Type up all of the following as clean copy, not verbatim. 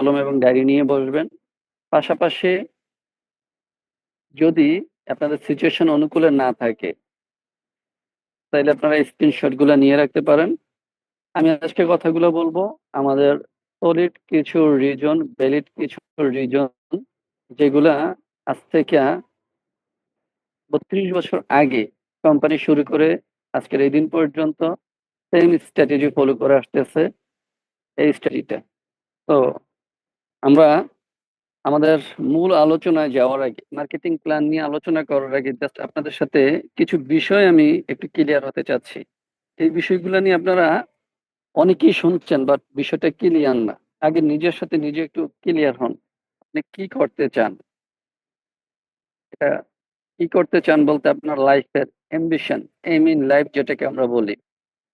কলম এবং ডায়েরি নিয়ে বসবেন। পাশাপাশি যদি আপনাদের সিচুয়েশন অনুকূলে না থাকে তাহলে আপনারা স্ক্রিনশট গুলা নিয়ে রাখতে পারেন। আমি আজকে কথাগুলো বলবো আমাদের সলিড কিছু রিজন, ভ্যালিড কিছু রিজন, যেগুলা আজ থেকে ৩২ বছর আগে কোম্পানি শুরু করে আজকের এই দিন পর্যন্ত সেম স্ট্র্যাটেজি ফলো করে আসতেছে। এই স্ট্র্যাটেজিটা তো আমরা আমাদের মূল আলোচনায় যাওয়ার আগে, মার্কেটিং প্ল্যান নিয়ে আলোচনা করার আগে জাস্ট আপনাদের সাথে কিছু বিষয় আমি একটু ক্লিয়ার হতে চাচ্ছি। এই বিষয়গুলো নিয়ে আপনারা অনেকেই শুনছেন বাট বিষয়টা ক্লিয়ার না। আগে নিজের সাথে নিজে একটু ক্লিয়ার হন। আপনি কি করতে চান? এটা কি করতে চান বলতে আপনার লাইফের অ্যাম্বিশন, এম ইন লাইফ যেটাকে আমরা বলি।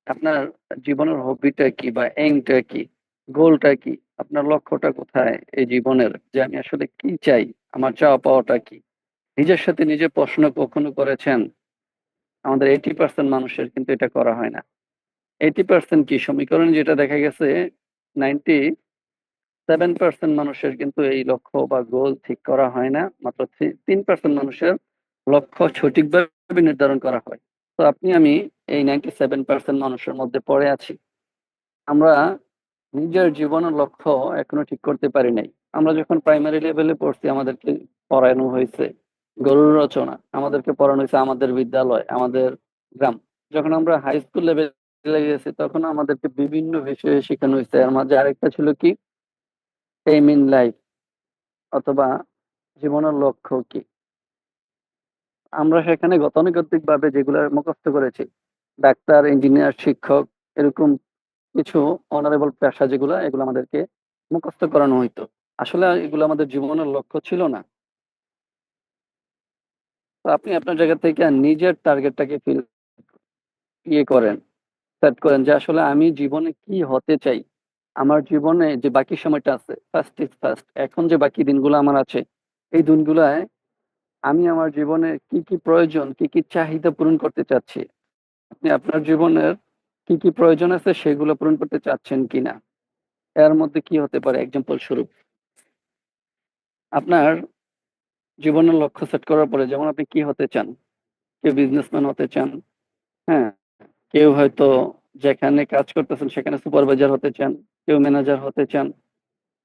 আপনার জীবনের হবিটা কি বা এইমটা কি, গোলটা কি, আপনার লক্ষ্যটা কোথায় এই জীবনের, যে আমি আসলে কি চাই, আমার চাওয়া পাওয়াটা কি? নিজের সাথে নিজে প্রশ্ন কখনো করেছেন? আমাদের 80% মানুষের কিন্তু এটা করা হয় না। 80% কি সমীকরণ যেটা দেখা গেছে, 97% মানুষের কিন্তু এই লক্ষ্য বা গোল ঠিক করা হয় না। মাত্র 3% মানুষের লক্ষ্য সঠিকভাবে নির্ধারণ করা হয়। তো আপনি আমি এই 97% মানুষের মধ্যে পড়ে আছি। আমরা নিজের জীবনের লক্ষ্য এখনো ঠিক করতে পারি নাই। আমরা যখন প্রাইমারি লেভেলে পড়ছি আমাদেরকে পড়ানো হয়েছে গরুর রচনা, আমাদেরকে পড়ানো হয়েছে আমাদের বিদ্যালয়, আমাদের গ্রাম। যখন আমরা হাই স্কুল লেভেলে গেছি তখন আমাদেরকে বিভিন্ন বিষয়ে শেখানো হয়েছে। এর মাঝে আরেকটা ছিল কি, এইম ইন লাইফ, অথবা জীবনের লক্ষ্য কি। আমরা সেখানে গতানুগতিক ভাবে যেগুলো মুখস্থ করেছি, ডাক্তার, ইঞ্জিনিয়ার, শিক্ষক, এরকম কিছু অনারেবল পেশা যেগুলো, এগুলো আমাদেরকে মুখস্থ করানো হইতো। আসলে এগুলো আমাদের জীবনের লক্ষ্য ছিল না। তো আপনি আপনার জায়গা থেকে নিজের টার্গেটটাকে করেন, সেট করেন যে আসলে আমি জীবনে কি হতে চাই। আমার জীবনে যে বাকি সময়টা আছে, ফার্স্ট ইজ ফার্স্ট, এখন যে বাকি দিনগুলো আমার আছে, এই দিনগুলায় আমি আমার জীবনে কি কি প্রয়োজন, কি কি চাহিদা পূরণ করতে চাচ্ছি। আপনি আপনার জীবনের কি কি প্রয়োজন আছে সেগুলো পূরণ করতে চাচ্ছেন কিনা। এর মধ্যে কি হতে পারে, এক্সাম্পল স্বরূপ আপনার জীবনের লক্ষ্য সেট করার পরে, যেমন আপনি কি হতে চান, কেউ বিজনেসম্যান হতে চান, হ্যাঁ, কেউ হয়তো যেখানে কাজ করতেছেন সেখানে সুপারভাইজার হতে চান, কেউ ম্যানেজার হতে চান,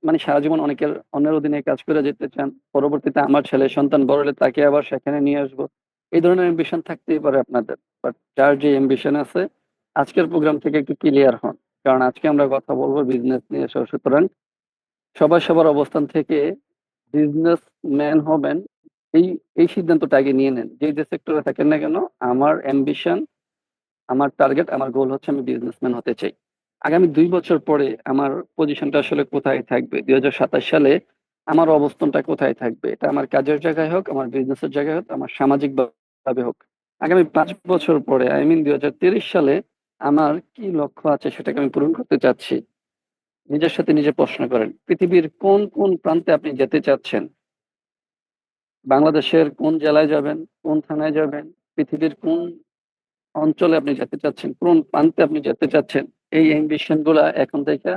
মানে সারা জীবন অনেকের অন্যের অধীনে কাজ করে যেতে চান, পরবর্তীতে আমার ছেলে সন্তান বড় হলে তাকে আবার সেখানে নিয়ে আসবো। এই ধরনের অ্যাম্বিশন থাকতেই পারে আপনাদের। বাট যার যে অ্যাম্বিশন আছে, আজকের প্রোগ্রাম থেকে একটু ক্লিয়ার হন, কারণ আজকে আমরা কথা বলবো বিজনেস নিয়ে। সুতরাং সবাই সবার অবস্থান থেকে বিজনেস ম্যান হবেন, এই এই সিদ্ধান্তটা আগে নিয়ে নেন। যে যে সেক্টরে থাকেন না কেন, আমার অ্যাম্বিশন, আমার টার্গেট, আমার গোল হচ্ছে আমি বিজনেসম্যান হতে চাই। আগামী 2 বছর পরে আমার পজিশনটা আসলে কোথায় থাকবে, 2027 সালে আমার অবস্থানটা কোথায় থাকবে, এটা আমার কাজের জায়গায় হোক, আমার বিজনেসের জায়গায় হোক, আমার সামাজিক ভাবে হোক। আগামী 5 বছর পরে, আই মিন 2030 সালে আমার কি লক্ষ্য আছে সেটাকে আমি পূরণ করতে চাচ্ছি। নিজের সাথে নিজে প্রশ্ন করেন, পৃথিবীর কোন কোন প্রান্তে আপনি যেতে চাচ্ছেন, বাংলাদেশের কোন জেলায় যাবেন, কোন থানায় যাবেন, পৃথিবীর কোন অঞ্চলে আপনি যেতে চাচ্ছেন, কোন প্রান্তে আপনি যেতে চাচ্ছেন। এই অ্যাম্বিশন গুলা এখন থেকে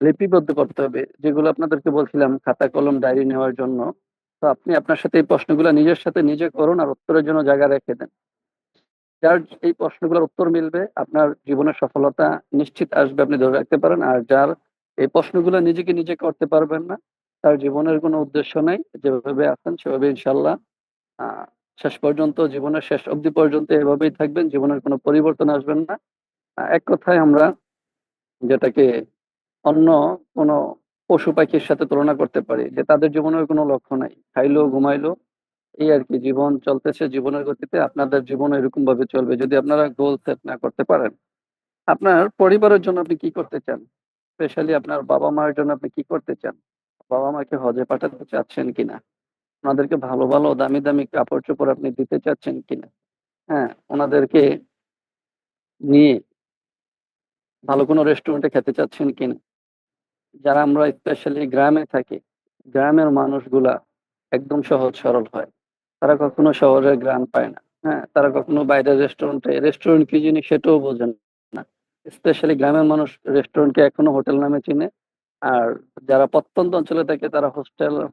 লিপিবদ্ধ করতে হবে, যেগুলো আপনাদেরকে বলছিলাম খাতা কলম ডায়েরি নেওয়ার জন্য। তো আপনি আপনার সাথে এই প্রশ্নগুলো নিজের সাথে নিজে করুন আর উত্তরের জন্য জায়গা রেখে দেন। যার এই প্রশ্নগুলোর উত্তর মিলবে আপনার জীবনের সফলতা নিশ্চিত আসবে, আপনি ধরে রাখতে পারেন। আর যার এই প্রশ্নগুলো নিজেকে নিজে করতে পারবেন না, তার জীবনের কোনো উদ্দেশ্য নাই। যেভাবে আছেন সেভাবে ইনশাল্লাহ আহ শেষ পর্যন্ত, জীবনের শেষ অবধি পর্যন্ত এভাবেই থাকবেন, জীবনের কোনো পরিবর্তন আসবেন না। এক কথায় আমরা যেটাকে অন্য কোনো পশু পাখির সাথে তুলনা করতে পারি, যে তাদের জীবনের কোনো লক্ষ্য নাই, খাইলো ঘুমাইলো, এই আর কি, জীবন চলতেছে জীবনের গতিতে। আপনাদের জীবন এরকম ভাবে চলবে যদি আপনারা গোল সেট না করতে পারেন। আপনার পরিবারের জন্য আপনি কি করতে চান, স্পেশালি আপনার বাবা মায়ের জন্য আপনি কি করতে চান? বাবা মাকে হজে পাঠাতে চাচ্ছেন কিনা? ওনাদেরকে ভালো ভালো দামি দামি কাপড় চোপড় আপনি দিতে চাচ্ছেন কিনা? হ্যাঁ, ওনাদেরকে নিয়ে ভালো কোনো রেস্টুরেন্টে খেতে চাচ্ছেন কিনা? যারা আমরা স্পেশালি গ্রামে থাকি, গ্রামের মানুষগুলা একদম সহজ সরল হয়। তারা কখনো শহরের গ্রাম পায় না। হ্যাঁ, তারা কখনো বাইরের রেস্টুরেন্ট কি জিনিস সেটাও বোঝেন না। স্পেশালি গ্রামের মানুষ রেস্টুরেন্টকে এখনো হোটেল নামে চিনে। আর যারা প্রত্যন্ত অঞ্চলে থাকে তারা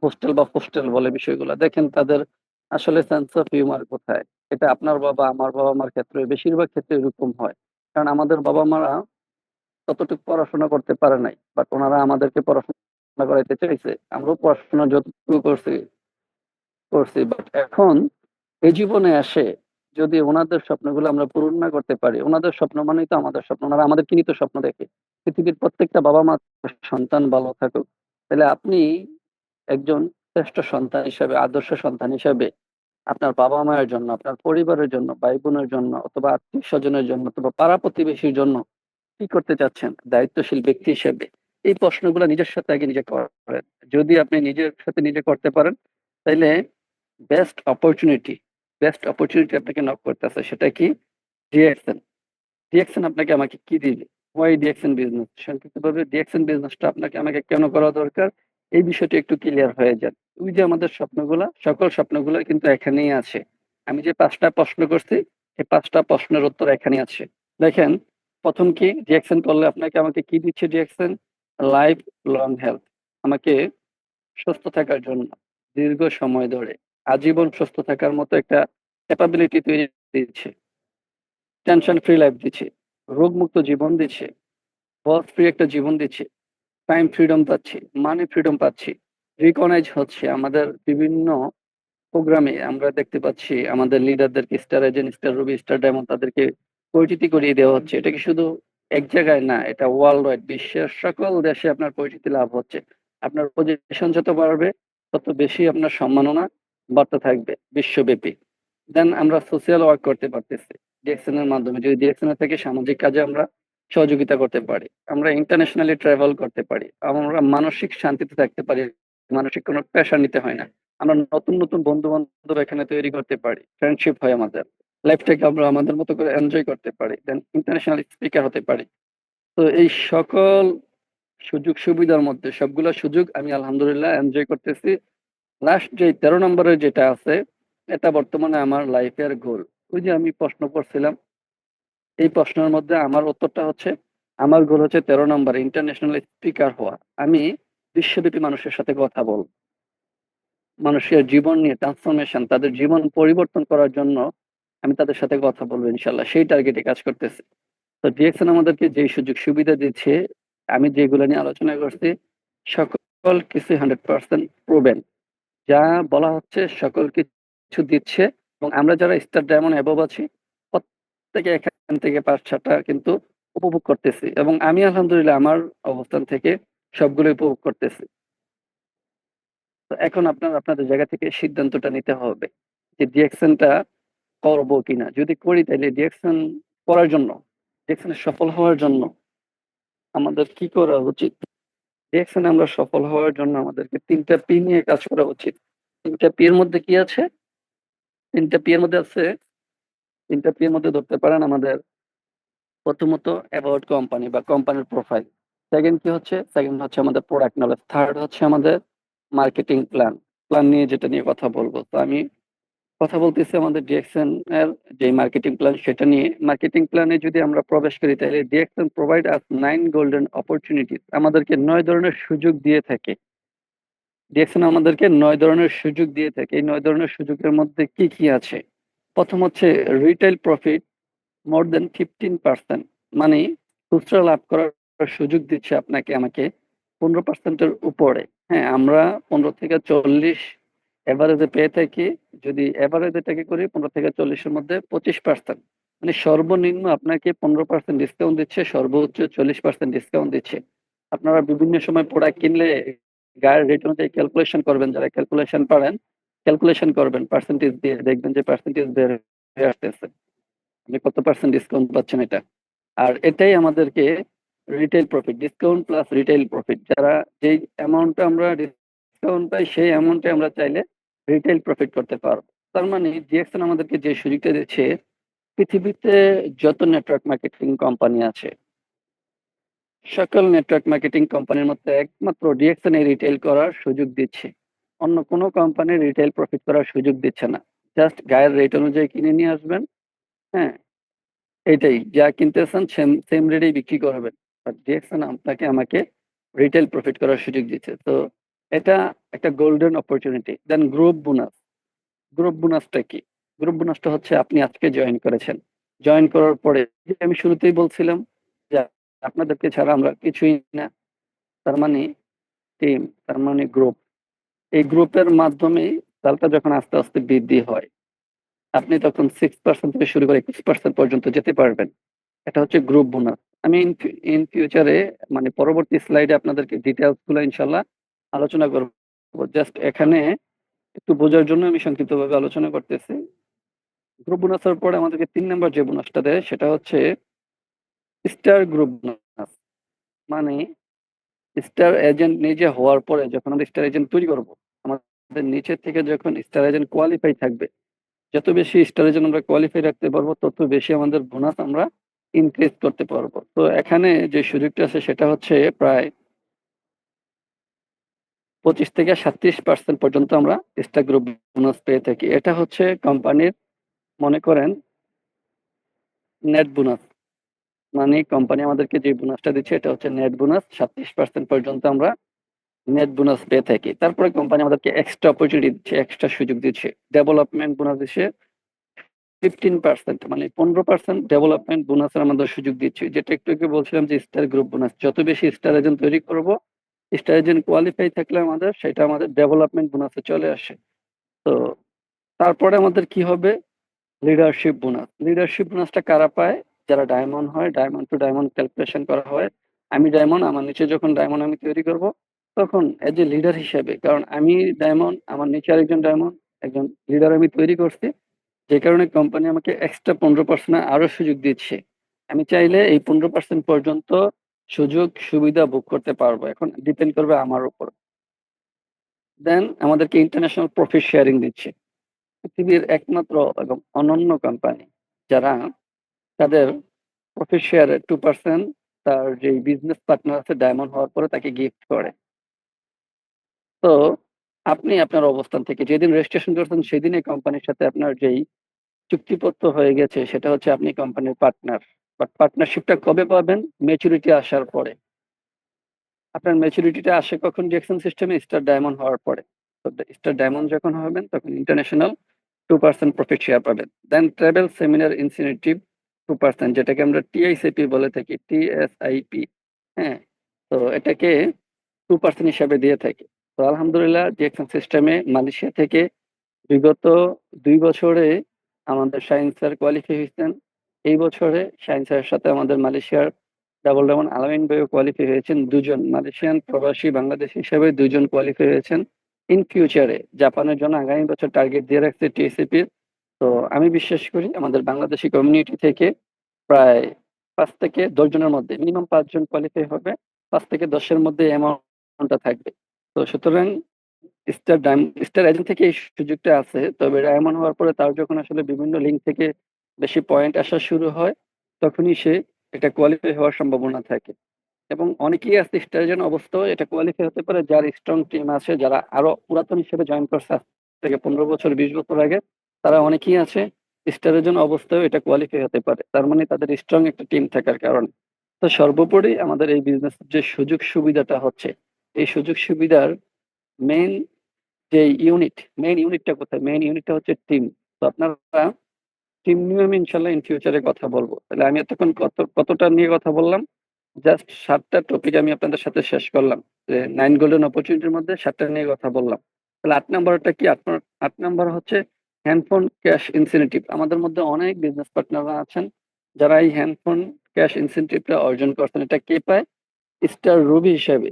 হোস্টেল বা হোস্টেল বলে বিষয়গুলো। দেখেন তাদের আসলে সেন্স অফ হিউমার কোথায়? এটা আপনার বাবা, আমার বাবা-মার ক্ষেত্রে বেশিরভাগ ক্ষেত্রে এরকম হয়। কারণ আমাদের বাবা-মারা ততটুকু পড়াশোনা করতে পারে নাই। বাট ওনারা আমাদেরকে পড়াশোনা করাইতে চাইছে। আমরাও পড়াশোনা যতটুকু করছি। বাট এখন এই জীবনে এসে যদি ওনাদের স্বপ্নগুলো আমরা পূরণ না করতে পারি, ওনাদের স্বপ্ন মানেই তো আমাদের স্বপ্ন। ওনারা আমাদেরকে নিয়ে তো স্বপ্ন দেখে। পৃথিবীর প্রত্যেকটা বাবা-মা সন্তান ভালো থাকুক। তাইলে আপনি একজন শ্রেষ্ঠ সন্তান হিসেবে, আদর্শ সন্তান হিসেবে আপনার বাবা-মায়ের জন্য, আপনার পরিবারের জন্য, ভাই-বোনের জন্য অথবা আত্মীয়স্বজনের জন্য অথবা পাড়া-প্রতিবেশীর জন্য কি করতে চাচ্ছেন দায়িত্বশীল ব্যক্তি হিসেবে? এই প্রশ্নগুলো নিজের সাথে আগে নিজে করেন। যদি আপনি নিজের সাথে নিজে করতে পারেন, তাইলে বেস্ট অপরচুনিটি বেস্ট অপরচুনিটি আপনাকে নক করতেছে। সেটা কি? ডিএকশন। ডিএকশন আপনাকে আমাকে কি দিবে? Why ডিএকশন business? সংক্ষিপ্তভাবে ডিএকশন বিজনেসটা আপনাকে আমাকে কেন করা দরকার? এই বিষয়টি একটু ক্লিয়ার হয়ে যান। ওই যে আমাদের স্বপ্নগুলা, সকল স্বপ্নগুলো কিন্তু এখানেই আছে। আমি যে ৫টা প্রশ্ন করছি, এই ৫টা প্রশ্নের উত্তর এখানেই আছে। দেখেন, ১ম কি? ডিএকশন করলে আপনাকে আমাকে কি দিচ্ছে ডিএকশন? Life long health. আমাকে সুস্থ থাকার জন্য দীর্ঘ সময় ধরে আজীবন সুস্থ থাকার মতো একটা ক্যাপাবিলিটি তৈরি দিচ্ছে। টেনশন ফ্রি লাইফ দিচ্ছে, রোগমুক্ত জীবন দিচ্ছে, বস ফ্রি একটা জীবন দিচ্ছে, টাইম ফ্রিডম পাচ্ছি, মানি ফ্রিডম পাচ্ছি, রিকগনাইজ হচ্ছে আমাদের বিভিন্ন প্রোগ্রামে। আমরা দেখতে পাচ্ছি আমাদের লিডারদেরকে star agent, star ruby, star diamond তাদেরকে পরিচিতি করিয়ে দেওয়া হচ্ছে। এটা কি শুধু এক জায়গায় না, এটা ওয়ার্ল্ড ওয়াইড, বিশ্বের সকল দেশে আপনার পরিচিতি লাভ হচ্ছে। আপনার পজিশন যত বাড়বে তত বেশি আপনার সম্মাননা বাড়তে থাকবে বিশ্বব্যাপী। দেন আমরা সোশ্যাল ওয়ার্ক করতে পারতেছি ডিএকশন এর মাধ্যমে। যদি ডিএকশন এর থেকে সামাজিক কাজে আমরা সহযোগিতা করতে পারি, আমরা ইন্টারন্যাশনালি ট্রাভেল করতে পারি, আমরা মানসিক শান্তিতে থাকতে পারি, মানসিক কোনো প্রেশার নিতে হয় না। আমরা নতুন নতুন বন্ধু বান্ধব এখানে তৈরি করতে পারি, ফ্রেন্ডশিপ হয় আমাদের, লাইফটাকে আমরা আমাদের মতো করে এনজয় করতে পারি, দেন ইন্টারন্যাশনাল স্পিকার হতে পারি। তো এই সকল সুযোগ সুবিধার মধ্যে সবগুলা সুযোগ আমি আলহামদুলিল্লাহ এনজয় করতেছি। লাস্ট যে ১৩ নম্বরের যেটা আছে, এটা বর্তমানে আমার লাইফের গোল। ওই যে আমি প্রশ্ন করছিলাম, এই প্রশ্নের মধ্যে আমার উত্তরটা হচ্ছে, আমার গোল হচ্ছে ১৩ নম্বরে ইন্টারন্যাশনাল স্পিকার হওয়া। আমি বিশ্বব্যাপী মানুষের সাথে কথা বলব, মানুষের জীবন নিয়ে ট্রান্সফরমেশন, তাদের জীবন পরিবর্তন করার জন্য আমি তাদের সাথে কথা বলবো ইনশাল্লাহ। সেই টার্গেটে কাজ করতেছি। তো ডিএক্সএন আমাদেরকে যে সুযোগ সুবিধা দিচ্ছে, আমি যেগুলো নিয়ে আলোচনা করছি, সকল কিছু 100% প্রুভেন। যা বলা হচ্ছে সকল কিছু দিচ্ছে, এবং আমরা যারা স্টার ডায়মন্ড অ্যাবভ আছি প্রত্যেকে এখান থেকে ৫-৬টা কিন্তু উপভোগ করতেছি, এবং আমি আলহামদুলিল্লাহ আমার অবস্থান থেকে সবগুলো উপভোগ করতেছি। তো এখন আপনাদের জায়গা থেকে সিদ্ধান্তটা নিতে হবে যে ডিএকশনটা করবো কিনা। যদি করি তাহলে ডিএকশন করার জন্য, ডিএকশনে সফল হওয়ার জন্য আমাদের কি করা উচিত? ডিএকশনে আমরা সফল হওয়ার জন্য আমাদেরকে ৩টা পি নিয়ে কাজ করা উচিত। ৩টা পি এর মধ্যে কি আছে? ৩টা পি এর মধ্যে আছে, ৩টা পি এর মধ্যে ধরতে পারেন আমাদের প্রথমত অ্যাবাউট কোম্পানি বা কোম্পানির প্রোফাইল। সেকেন্ড হচ্ছে আমাদের প্রোডাক্ট নলেজ। থার্ড হচ্ছে আমাদের মার্কেটিং প্ল্যান। প্ল্যান নিয়ে যেটা নিয়ে কথা বলবো। তো আমি কথা বলতেছি আমাদের ডিএকশন এর যে মার্কেটিং প্ল্যান সেটা নিয়ে। মার্কেটিং প্ল্যানে যদি আমরা প্রবেশ করি তাহলে ডিএকশন প্রোভাইড আস 9 গোল্ডেন অপরচুনিটিস। আমাদেরকে ৯ ধরনের সুযোগ দিয়ে থাকে। ডিএকশন আমাদেরকে ৯ ধরনের সুযোগ দিয়ে থাকে। এই ৯ ধরনের সুযোগের মধ্যে কি কি আছে? প্রথম হচ্ছে রিটেইল প্রফিট মোর দেন 15%। মানে খুচরা লাভ করার সুযোগ দিচ্ছে আপনাকে আমাকে 15% এর উপরে। হ্যাঁ, আমরা ১৫ থেকে ৪০ এভারেজে পেয়ে থাকি। যদি এভারেজ এটাকে করি ১৫ থেকে ৪০ এর মধ্যে ২৫%। মানে সর্বনিম্ন আপনাকে ১৫% ডিসকাউন্ট দিচ্ছে, সর্বোচ্চ ৪০% ডিসকাউন্ট দিচ্ছে। আপনারা বিভিন্ন সময় প্রোডাক্ট কিনলে গায়ের রেট অনুযায়ী ক্যালকুলেশন করবেন, যারা ক্যালকুলেশন পারেন, ক্যালকুলেশন করবেন পার্সেন্টেজ দিয়ে, দেখবেন যে পার্সেন্টেজ বের হয়ে আসতেছে। আপনি কত পার্সেন্ট ডিসকাউন্ট পাচ্ছেন এটা। আর এটাই আমাদেরকে retail profit, discount plus retail profit. যারা যেই অ্যামাউন্টটা আমরা ডিসকাউন্ট পাই সেই অ্যামাউন্টে আমরা চাইলে রিটেল প্রফিট করতে পারবো। তার মানে ডিএক্সএন আমাদেরকে যে সুযোগটা দিচ্ছে, পৃথিবীতে যত নেটওয়ার্ক মার্কেটিং কোম্পানি আছে, সকল নেটওয়ার্ক মার্কেটিং কোম্পানির মধ্যে একমাত্র ডিএক্সএন এই রিটেল করার সুযোগ দিচ্ছে। অন্য কোনো কোম্পানি রিটেল প্রফিট করার সুযোগ দিচ্ছে না। জাস্ট গায়ের রেট অনুযায়ী কিনে নিয়ে আসবেন। হ্যাঁ, এটাই। যা কিনতেছেন সেম সেম রেটেই বিক্রি করবেন। বাট ডিএক্সএন আপনাকে আমাকে রিটেল প্রফিট করার সুযোগ দিচ্ছে। তো এটা একটা গোল্ডেন অপরচুনিটি। দেন গ্রুপ বোনাস। গ্রুপ বোনাসটা কি? গ্রুপ বোনাসটা হচ্ছে আপনি আজকে জয়েন করেছেন। জয়েন করার পরে যে আমি শুরুতেই বলছিলাম যে আপনাদেরকে ছাড়া আমরা কিছুই না। তার মানে টিম, তার মানে গ্রুপ। এই গ্রুপের মাধ্যমে সালটা যখন আস্তে আস্তে বৃদ্ধি হয়, আপনি তখন 6% থেকে শুরু করে 21% পর্যন্ত যেতে পারবেন। এটা হচ্ছে গ্রুপ বোনাস। আমি ইন ফিউচারে মানে পরবর্তী স্লাইডে আপনাদেরকে ডিটেইলস গুলো ইনশাল্লাহ আলোচনা করব। জাস্ট এখানে একটু বোঝার জন্য আমি সংক্ষিপ্তভাবে আলোচনা করতেছি। গ্রুপ বোনাসের পরে আমাদেরকে ৩ নাম্বার যে বোনাসটা দেয় সেটা হচ্ছে স্টার গ্রুপ বোনাস। মানে স্টার এজেন্ট নিজে হওয়ার পরে যখন আমরা স্টার এজেন্ট তৈরি করব, আমাদের নিচের থেকে যখন স্টার এজেন্ট কোয়ালিফাই থাকবে, যত বেশি স্টার এজেন্ট আমরা কোয়ালিফাই রাখতে পারবো তত বেশি আমাদের বোনাস আমরা ইনক্রিজ করতে পারবো। তো এখানে যে সুযোগটা আছে সেটা হচ্ছে প্রায় 25 থেকে 37% পর্যন্ত আমরা স্টার গ্রুপ বোনাস পেয়ে থাকি। এটা হচ্ছে কোম্পানির, মনে করেন, নেট বোনাস। মানে কোম্পানি আমাদেরকে যে বোনাসটা দিচ্ছে এটা হচ্ছে নেট বোনাস। 37% পর্যন্ত আমরা নেট বোনাস পেয়ে থাকি। তারপরে কোম্পানি আমাদেরকে এক্সট্রা অপরচুনিটি দিচ্ছে, এক্সট্রা সুযোগ দিচ্ছে। ডেভেলপমেন্ট বোনাস দিচ্ছে 15%, মানে 15% ডেভেলপমেন্ট বোনাসের আমাদের সুযোগ দিচ্ছে। যেটা একটু আগে বলছিলাম যে স্টার গ্রুপ বোনাস, যত বেশি স্টার এজেন্ট তৈরি করব, স্টার এজেন্ট কোয়ালিফাই থাকলে আমাদের সেটা আমাদের ডেভেলপমেন্ট বোনাসে চলে আসে। তো তারপরে আমাদের কি হবে? Leadership bonus. লিডারশিপ বোনাসটা কারা পায়? যারা ডায়মন্ড হয়। ডায়মন্ড টু ডায়মন্ড ক্যালকুলেশন করা হয়। আমি ডায়মন্ড, আমার নিচে যখন ডায়মন্ড আমি তৈরি করব, তখন এজ এ লিডার হিসেবে, কারণ আমি ডায়মন্ড, আমার নিচে আরেকজন ডায়মন্ড, একজন লিডার আমি তৈরি করছি, যে কারণে কোম্পানি আমাকে এক্সট্রা 15% আরো সুযোগ দিচ্ছে। আমি চাইলে এই 15% পর্যন্ত সুযোগ সুবিধা ভোগ করতে পারবো। এখন ডিপেন্ড করবে আমার উপর। দেন আমাদেরকে ইন্টারন্যাশনাল প্রফিট শেয়ারিং দিচ্ছে। পৃথিবীর একমাত্র এবং অনন্য কোম্পানি যারা তাদের প্রফিট শেয়ারের 2% তার যে বিজনেস পার্টনার আছে ডায়মন্ড হওয়ার পরে তাকে গিফট করে। তো আপনি আপনার অবস্থান থেকে যেদিন রেজিস্ট্রেশন করছেন সেদিনই কোম্পানির সাথে আপনার যেই চুক্তিপত্র হয়ে গেছে সেটা হচ্ছে আপনি কোম্পানির পার্টনার। বাট পার্টনারশিপটা কবে পাবেন? ম্যাচুরিটি আসার পরে। আপনার ম্যাচুরিটিটা আসে কখন? ডিএক্সএন সিস্টেমে স্টার ডায়মন্ড হওয়ার পরে। তো স্টার ডায়মন্ড যখন হবেন তখন ইন্টারন্যাশনাল 2% প্রফিট শেয়ার পাবেন। দেন ট্রাভেল সেমিনার ইনসেনটিভ 2%, যেটাকে আমরা টিআইসিপি বলে থাকি, টিএসআইপি। হ্যাঁ, তো এটাকে 2% হিসাবে দিয়ে থাকি। তো আলহামদুলিল্লাহ ডিএক্সএন সিস্টেমে মালয়েশিয়া থেকে বিগত 2 বছরে আমাদের শাহিন স্যার কোয়ালিফাই হয়েছেন। এই বছরে শাহিন স্যারের সাথে আমাদের মালয়েশিয়ার ডাবল ডায়মন্ড আলামিন ভাইও কোয়ালিফাই হয়েছেন। দুজন মালয়েশিয়ান প্রবাসী বাংলাদেশী হিসেবে দুজন কোয়ালিফাই হয়েছেন। ইন ফিউচারে জাপানের জন্য আগামী বছর টার্গেট দিয়ে রাখছে টিএসিপির। তো আমি বিশ্বাস করি আমাদের বাংলাদেশি কমিউনিটি থেকে প্রায় 5 থেকে 10 জনের মধ্যে মিনিমাম 5 জন কোয়ালিফাই হবে। 5 থেকে 10-এর মধ্যে অ্যামাউন্টটা থাকবে। তো সুতরাং স্টার এজেন্ট থেকে এই সুযোগটা আছে। তবে ডায়মন্ড হওয়ার পরে তার যখন আসলে বিভিন্ন লিঙ্ক থেকে বেশি পয়েন্ট আসা শুরু হয়, তখনই সে এটা কোয়ালিফাই হওয়ার সম্ভাবনা থাকে। এবং অনেকেই আছে স্টার এজেন্ট অবস্থাও এটা কোয়ালিফাই হতে পারে, যার স্ট্রং টিম আছে, যারা আরো পুরাতন হিসেবে জয়েন করছে আজ থেকে 15 বছর 20 বছর আগে, তারা অনেকেই আছে স্টার এজেন্ট অবস্থায় এটা কোয়ালিফাই হতে পারে। তার মানে তাদের স্ট্রং একটা টিম থাকার কারণে। তো সর্বোপরি আমাদের এই বিজনেস যে সুযোগ সুবিধাটা হচ্ছে, এই সুযোগ সুবিধার মেইন যে মেইন ইউনিটটা কোথায়? মেইন ইউনিটটা হচ্ছে টিম। তো আপনারা টিম নিয়ে আমি ইনশাল্লাহ ইন ফিউচারে কথা বলবো। তাহলে আমি এতক্ষণ কতটা নিয়ে কথা বললাম? জাস্ট 7টা টপিক আমি আপনাদের সাথে শেষ করলাম। যে 9 গোল্ডেন অপরচুনিটির মধ্যে 7টা নিয়ে কথা বললাম। তাহলে 8 নাম্বারটা কি? 8 নাম্বার হচ্ছে হ্যান্ডফোন ক্যাশ ইনসেনটিভ। আমাদের মধ্যে অনেক বিজনেস পার্টনাররা আছেন যারা এই হ্যান্ডফোন ক্যাশ ইনসেনটিভটা অর্জন করছেন। এটা কে পায়? স্টার রুবি হিসেবে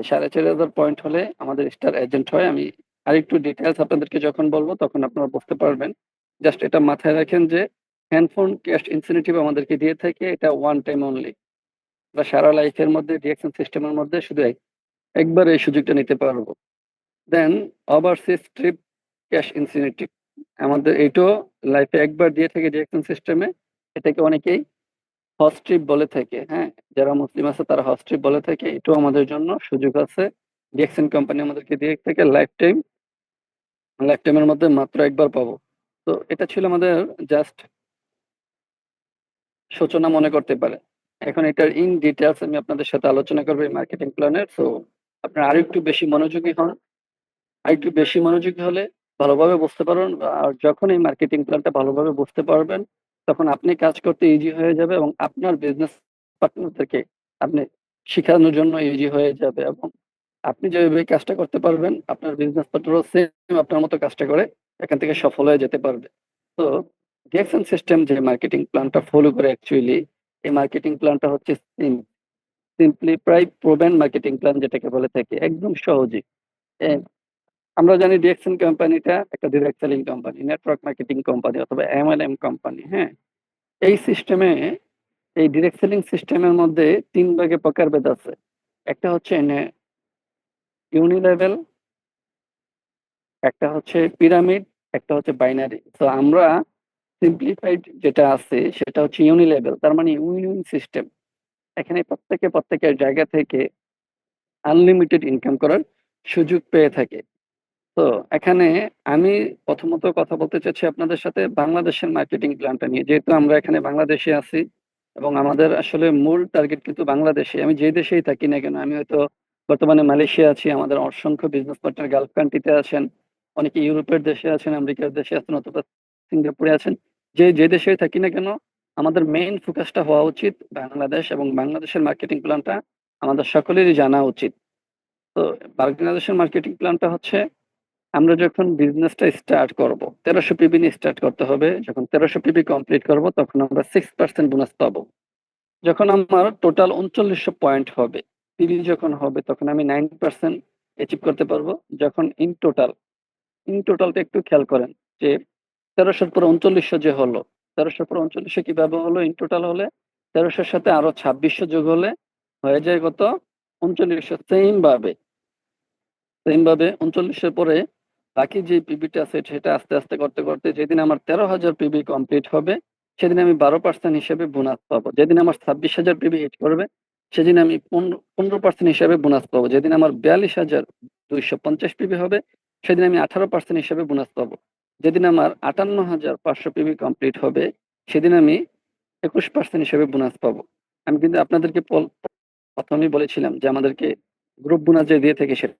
4,500 পয়েন্ট হলে আমাদের স্টার এজেন্ট হয়। আমি আরেকটু ডিটেলস আপনাদেরকে যখন বলবো তখন আপনারা বুঝতে পারবেন। জাস্ট এটা মাথায় রাখেন যে হ্যান্ডফোন ক্যাশ ইনসেনটিভ আমাদেরকে দিয়ে থাকে, এটা ওয়ান টাইম অনলি। বা সারা লাইফের মধ্যে ডিএক্সএন সিস্টেমের মধ্যে শুধু একবার এই সুযোগটা নিতে পারবো। দেন ওভারসিজ ট্রিপ ক্যাশ ইনসেনটিভ, আমাদের এটাও লাইফে একবার দিয়ে থাকে ডিএক্সএন সিস্টেমে। এটাকে অনেকেই হজ ট্রিপ বলে থাকে। হ্যাঁ, যারা মুসলিম আছে তারা হজ ট্রিপ বলে থাকে। এটাও আমাদের জন্য সুযোগ আছে। ডিএক্সএন কোম্পানি আমাদেরকে দিয়ে থাকে লাইফ টাইম। লাইফ টাইমের মধ্যে মাত্র একবার পাবো। তো এটা ছিল আমাদের জাস্ট সূচনা মনে করতে পারে। এখন এটার ইন ডিটেইলস আমি আপনাদের সাথে আলোচনা করব এই মার্কেটিং প্ল্যানের। সো আপনারা আরেকটু বেশি মনোযোগী হন। আরেকটু বেশি মনোযোগী হলে ভালোভাবে বুঝতে পারবেন। আর যখন এই মার্কেটিং প্ল্যানটা ভালোভাবে বুঝতে পারবেন, তখন আপনি কাজ করতে ইজি হয়ে যাবে এবং আপনার বিজনেস পার্টনারদেরকে আপনি শিখানোর জন্য ইজি হয়ে যাবে এবং আপনি যেভাবে কাজটা করতে পারবেন, আপনার বিজনেস পার্টনারও সেম আপনার মতো কাজটা করে এখান থেকে সফল হয়ে যেতে পারবে। তো ডিএক্সএন সিস্টেম যে মার্কেটিং প্ল্যানটা ফলো করে অ্যাকচুয়ালি এই মার্কেটিং প্ল্যানটা হচ্ছে সিম্পলিফাই প্রুভেন মার্কেটিং প্ল্যান যেটাকে বলে থাকি। একদম সহজে আমরা জানি ডিএক্সএন কোম্পানিটা একটা direct selling company, network marketing company অথবা এমএলএম কোম্পানি। হ্যাঁ, এই সিস্টেমে এই ডিরেক্ট সেলিং সিস্টেমের মধ্যে ৩ ভাগে প্রকারভেদ আছে। একটা হচ্ছে ইউনিলেভেল, একটা হচ্ছে পিরামিড, একটা হচ্ছে বাইনারি। তো আমরা সিম্পলিফাইড যেটা আছে সেটা হচ্ছে ইউনিলেভেল, তার মানে উইন উইন সিস্টেম। এখানে প্রত্যেকের জায়গা থেকে আনলিমিটেড ইনকাম করার সুযোগ পেয়ে থাকে। তো এখানে আমি প্রথমত কথা বলতে চাচ্ছি আপনাদের সাথে বাংলাদেশের মার্কেটিং প্ল্যানটা নিয়ে। যেহেতু আমরা এখানে বাংলাদেশে আছি এবং আমাদের আসলে মূল টার্গেট কিন্তু বাংলাদেশে। আমি যে দেশেই থাকি না কেন, আমি হয়তো বর্তমানে মালয়েশিয়া আছি, আমাদের অসংখ্য বিজনেস পার্টনার গালফ কান্ট্রিতে আছেন, অনেকে ইউরোপের দেশে আছেন, আমেরিকার দেশে আছেন অথবা সিঙ্গাপুরে আছেন। যে দেশেই থাকি না কেন, আমাদের মেইন ফোকাসটা হওয়া উচিত বাংলাদেশ এবং বাংলাদেশের মার্কেটিং প্ল্যানটা আমাদের সকলেরই জানা উচিত। তো বাংলাদেশের মার্কেটিং প্ল্যানটা হচ্ছে আমরা যখন বিজনেসটা স্টার্ট করব ১৩০০ পিবি নিয়ে স্টার্ট করতে হবে। যখন ১৩০০ পিবি কমপ্লিট করব তখন আমরা 6% বোনাস পাবো। যখন আমার টোটাল ৩৯০০ পয়েন্ট হবে, পিবি যখন হবে তখন আমি 9% অ্যাচিভ করতে পারবো। যখন ইন টোটালটা একটু খেয়াল করেন যে ১৩০০ পর ৩৯০০ যে হলো, ১৩০০ পর ৩৯০০ কিভাবে হলো? ইন টোটাল হলে ১৩০০ সাথে আরো ২৬০০ যোগ হলে হয়ে যায় কত? ৩৯০০। সেম ভাবে ৩৯০০ পরে বাকি যে পিবিটা আছে সেটা আস্তে আস্তে করতে করতে যেদিন আমার ১৩,০০০ পিবি কমপ্লিট হবে সেদিন আমি ১২% হিসেবে বোনাস পাবো। যেদিন আমার ২৬,০০০ পিবি হিট করবে সেদিন আমি ১৫% হিসাবে বোনাস পাবো। যেদিন আমার ৪২,২৫০ পিবি হবে সেদিন আমি ১৮% হিসাবে বোনাস পাবো। যেদিন আমার ৫৮,৫০০ পিবি কমপ্লিট হবে সেদিন আমি ২১% হিসেবে বোনাস পাবো। আমি কিন্তু আপনাদেরকে প্রথমেই বলেছিলাম যে আমাদেরকে গ্রুপ বোনাস যে দিয়ে থাকে সেটা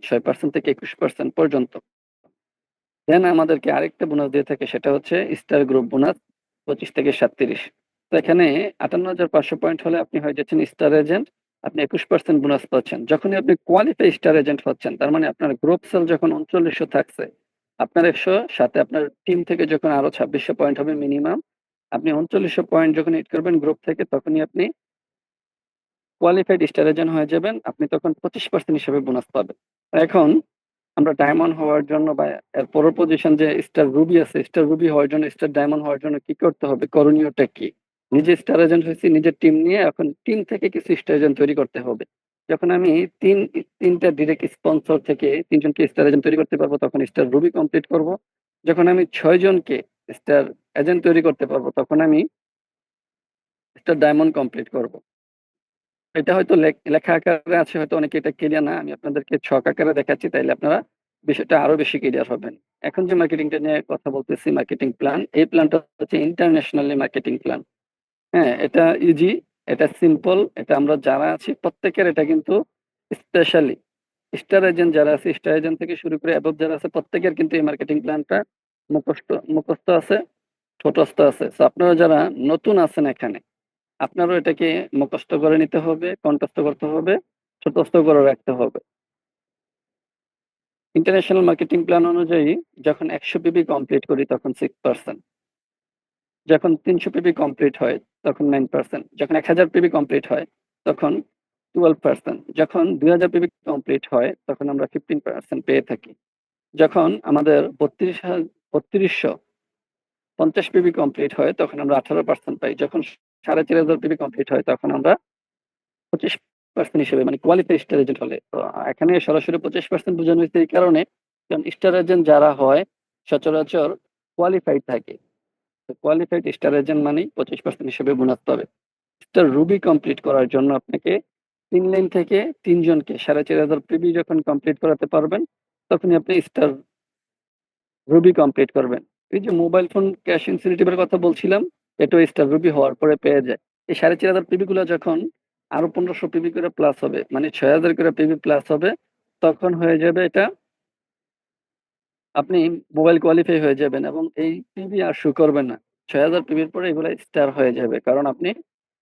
৬% থেকে ২১% পর্যন্ত। দেন আমাদেরকে আরেকটা বোনাস দিয়ে থাকে সেটা হচ্ছে স্টার গ্রুপ বোনাস ২৫ থেকে ৩৭। তো এখানে ৫৮,৫০০ পয়েন্ট হলে আপনি হয়ে যাচ্ছেন স্টার এজেন্ট, আপনি ২১% বোনাস পাচ্ছেন। যখনই আপনি কোয়ালিফাই স্টার এজেন্ট হচ্ছেন তার মানে আপনার গ্রুপ সেল যখন ৩৯০০ থাকছে, আপনার ১০০ সাথে আপনার টিম থেকে যখন আরো ২৬০০ পয়েন্ট হবে মিনিমাম, আপনি ৩৯০০ পয়েন্ট যখন হিট করবেন গ্রুপ থেকে তখনই আপনি কোয়ালিফাইড স্টার এজেন্ট হয়ে যাবেন। আপনি তখন 25% হিসেবে বোনাস পাবেন। এখন আমরা ডায়মন্ড হওয়ার জন্য বা এর পরের পজিশন যে স্টার রুবি আছে, স্টার রুবি হওয়ার জন্য, স্টার ডায়মন্ড হওয়ার জন্য কি করতে হবে? করণীয়টা কি? নিজে স্টার এজেন্ট হয়েছি, নিজের টিম নিয়ে এখন টিম থেকে কিছু স্টার এজেন্ট তৈরি করতে হবে। যখন আমি ৩টা ডিরেক্ট স্পন্সর থেকে ৩ জনকে স্টার এজেন্ট তৈরি করতে পারবো তখন স্টার রুবি কমপ্লিট করব। যখন আমি ৬ জনকে স্টার এজেন্ট তৈরি করতে পারবো তখন আমি স্টার ডায়মন্ড কমপ্লিট করব। এটা হয়তো লেখা আকারে আছে, হয়তো অনেকে এটা ক্লিয়ার না। আমি আপনাদেরকে ছক আকারে দেখাচ্ছি, তাইলে আপনারা বিষয়টা আরো বেশি ক্লিয়ার হবেন। এখন যে মার্কেটিংটা নিয়ে কথা বলতেছি, মার্কেটিং প্ল্যান, এই প্ল্যানটা হচ্ছে ইন্টারন্যাশনালি মার্কেটিং প্ল্যান। হ্যাঁ, এটা ইজি, এটা সিম্পল, এটা আমরা যারা আছি প্রত্যেকের এটা কিন্তু স্পেশালি স্টার এজেন্ট যারা আছে, স্টার এজেন্ট থেকে শুরু করে অ্যাবভ যারা আছে প্রত্যেকের কিন্তু এই মার্কেটিং প্ল্যানটা মুখস্থ আছে, ঠোঁটস্থ আছে। সো আপনারা যারা নতুন আছেন এখানে আপনারও এটাকে মুখস্থ করে নিতে হবে, কণ্ঠস্থ করতে হবে, ঠোঁটস্থ করে রাখতে হবে। ইন্টারন্যাশনাল মার্কেটিং প্ল্যান অনুযায়ী যখন ১০০ পিবি কমপ্লিট করি তখন 6%, যখন ৩০০ পিবি কমপ্লিট হয় তখন 9%, যখন ১০০০ পিবি কমপ্লিট হয় তখন 12%, যখন ২০০০ পিবি কমপ্লিট হয় তখন আমরা 15% পেয়ে থাকি। যখন আমাদের ৩২৫০ পিবি কমপ্লিট হয় তখন আমরা 18% পাই। যখন ৪,৫০০ পিবি কমপ্লিট হয় তখন আমরা 25% হিসেবে মানে কোয়ালিফাইড স্টার এজেন্ট হলে। তো এখানে সরাসরি 25% বোঝানো হয়েছে এই কারণে, কারণ স্টার এজেন্ট যারা হয় সচরাচর কোয়ালিফাইড থাকে। তো কোয়ালিফাইড স্টার এজেন্ট মানেই 25% হিসেবে বোনাস পাবে। স্টার রুবি কমপ্লিট করার জন্য আপনাকে ৩ লাইন থেকে ৩ জনকে ৪,৫০০ পিবি যখন কমপ্লিট করাতে পারবেন তখনই আপনি স্টার রুবি কমপ্লিট করবেন। এই যে মোবাইল ফোন ক্যাশ ইনসেনটিভ এর কথা বলছিলাম, এটাও স্টার রুবি হওয়ার পরে পেয়ে যায়। এই 4,500 পিবি গুলা যখন আরো 1500 পিবি করে প্লাস হবে, মানে 6,000 করে পিবি প্লাস হবে, তখন হয়ে যাবে এটা আপনি মোবাইল কোয়ালিফাই হয়ে যাবেন এবং এই পিবি আর শো করবে না। 6,000 পিবির পরে এগুলো স্টার হয়ে যাবে, কারণ আপনি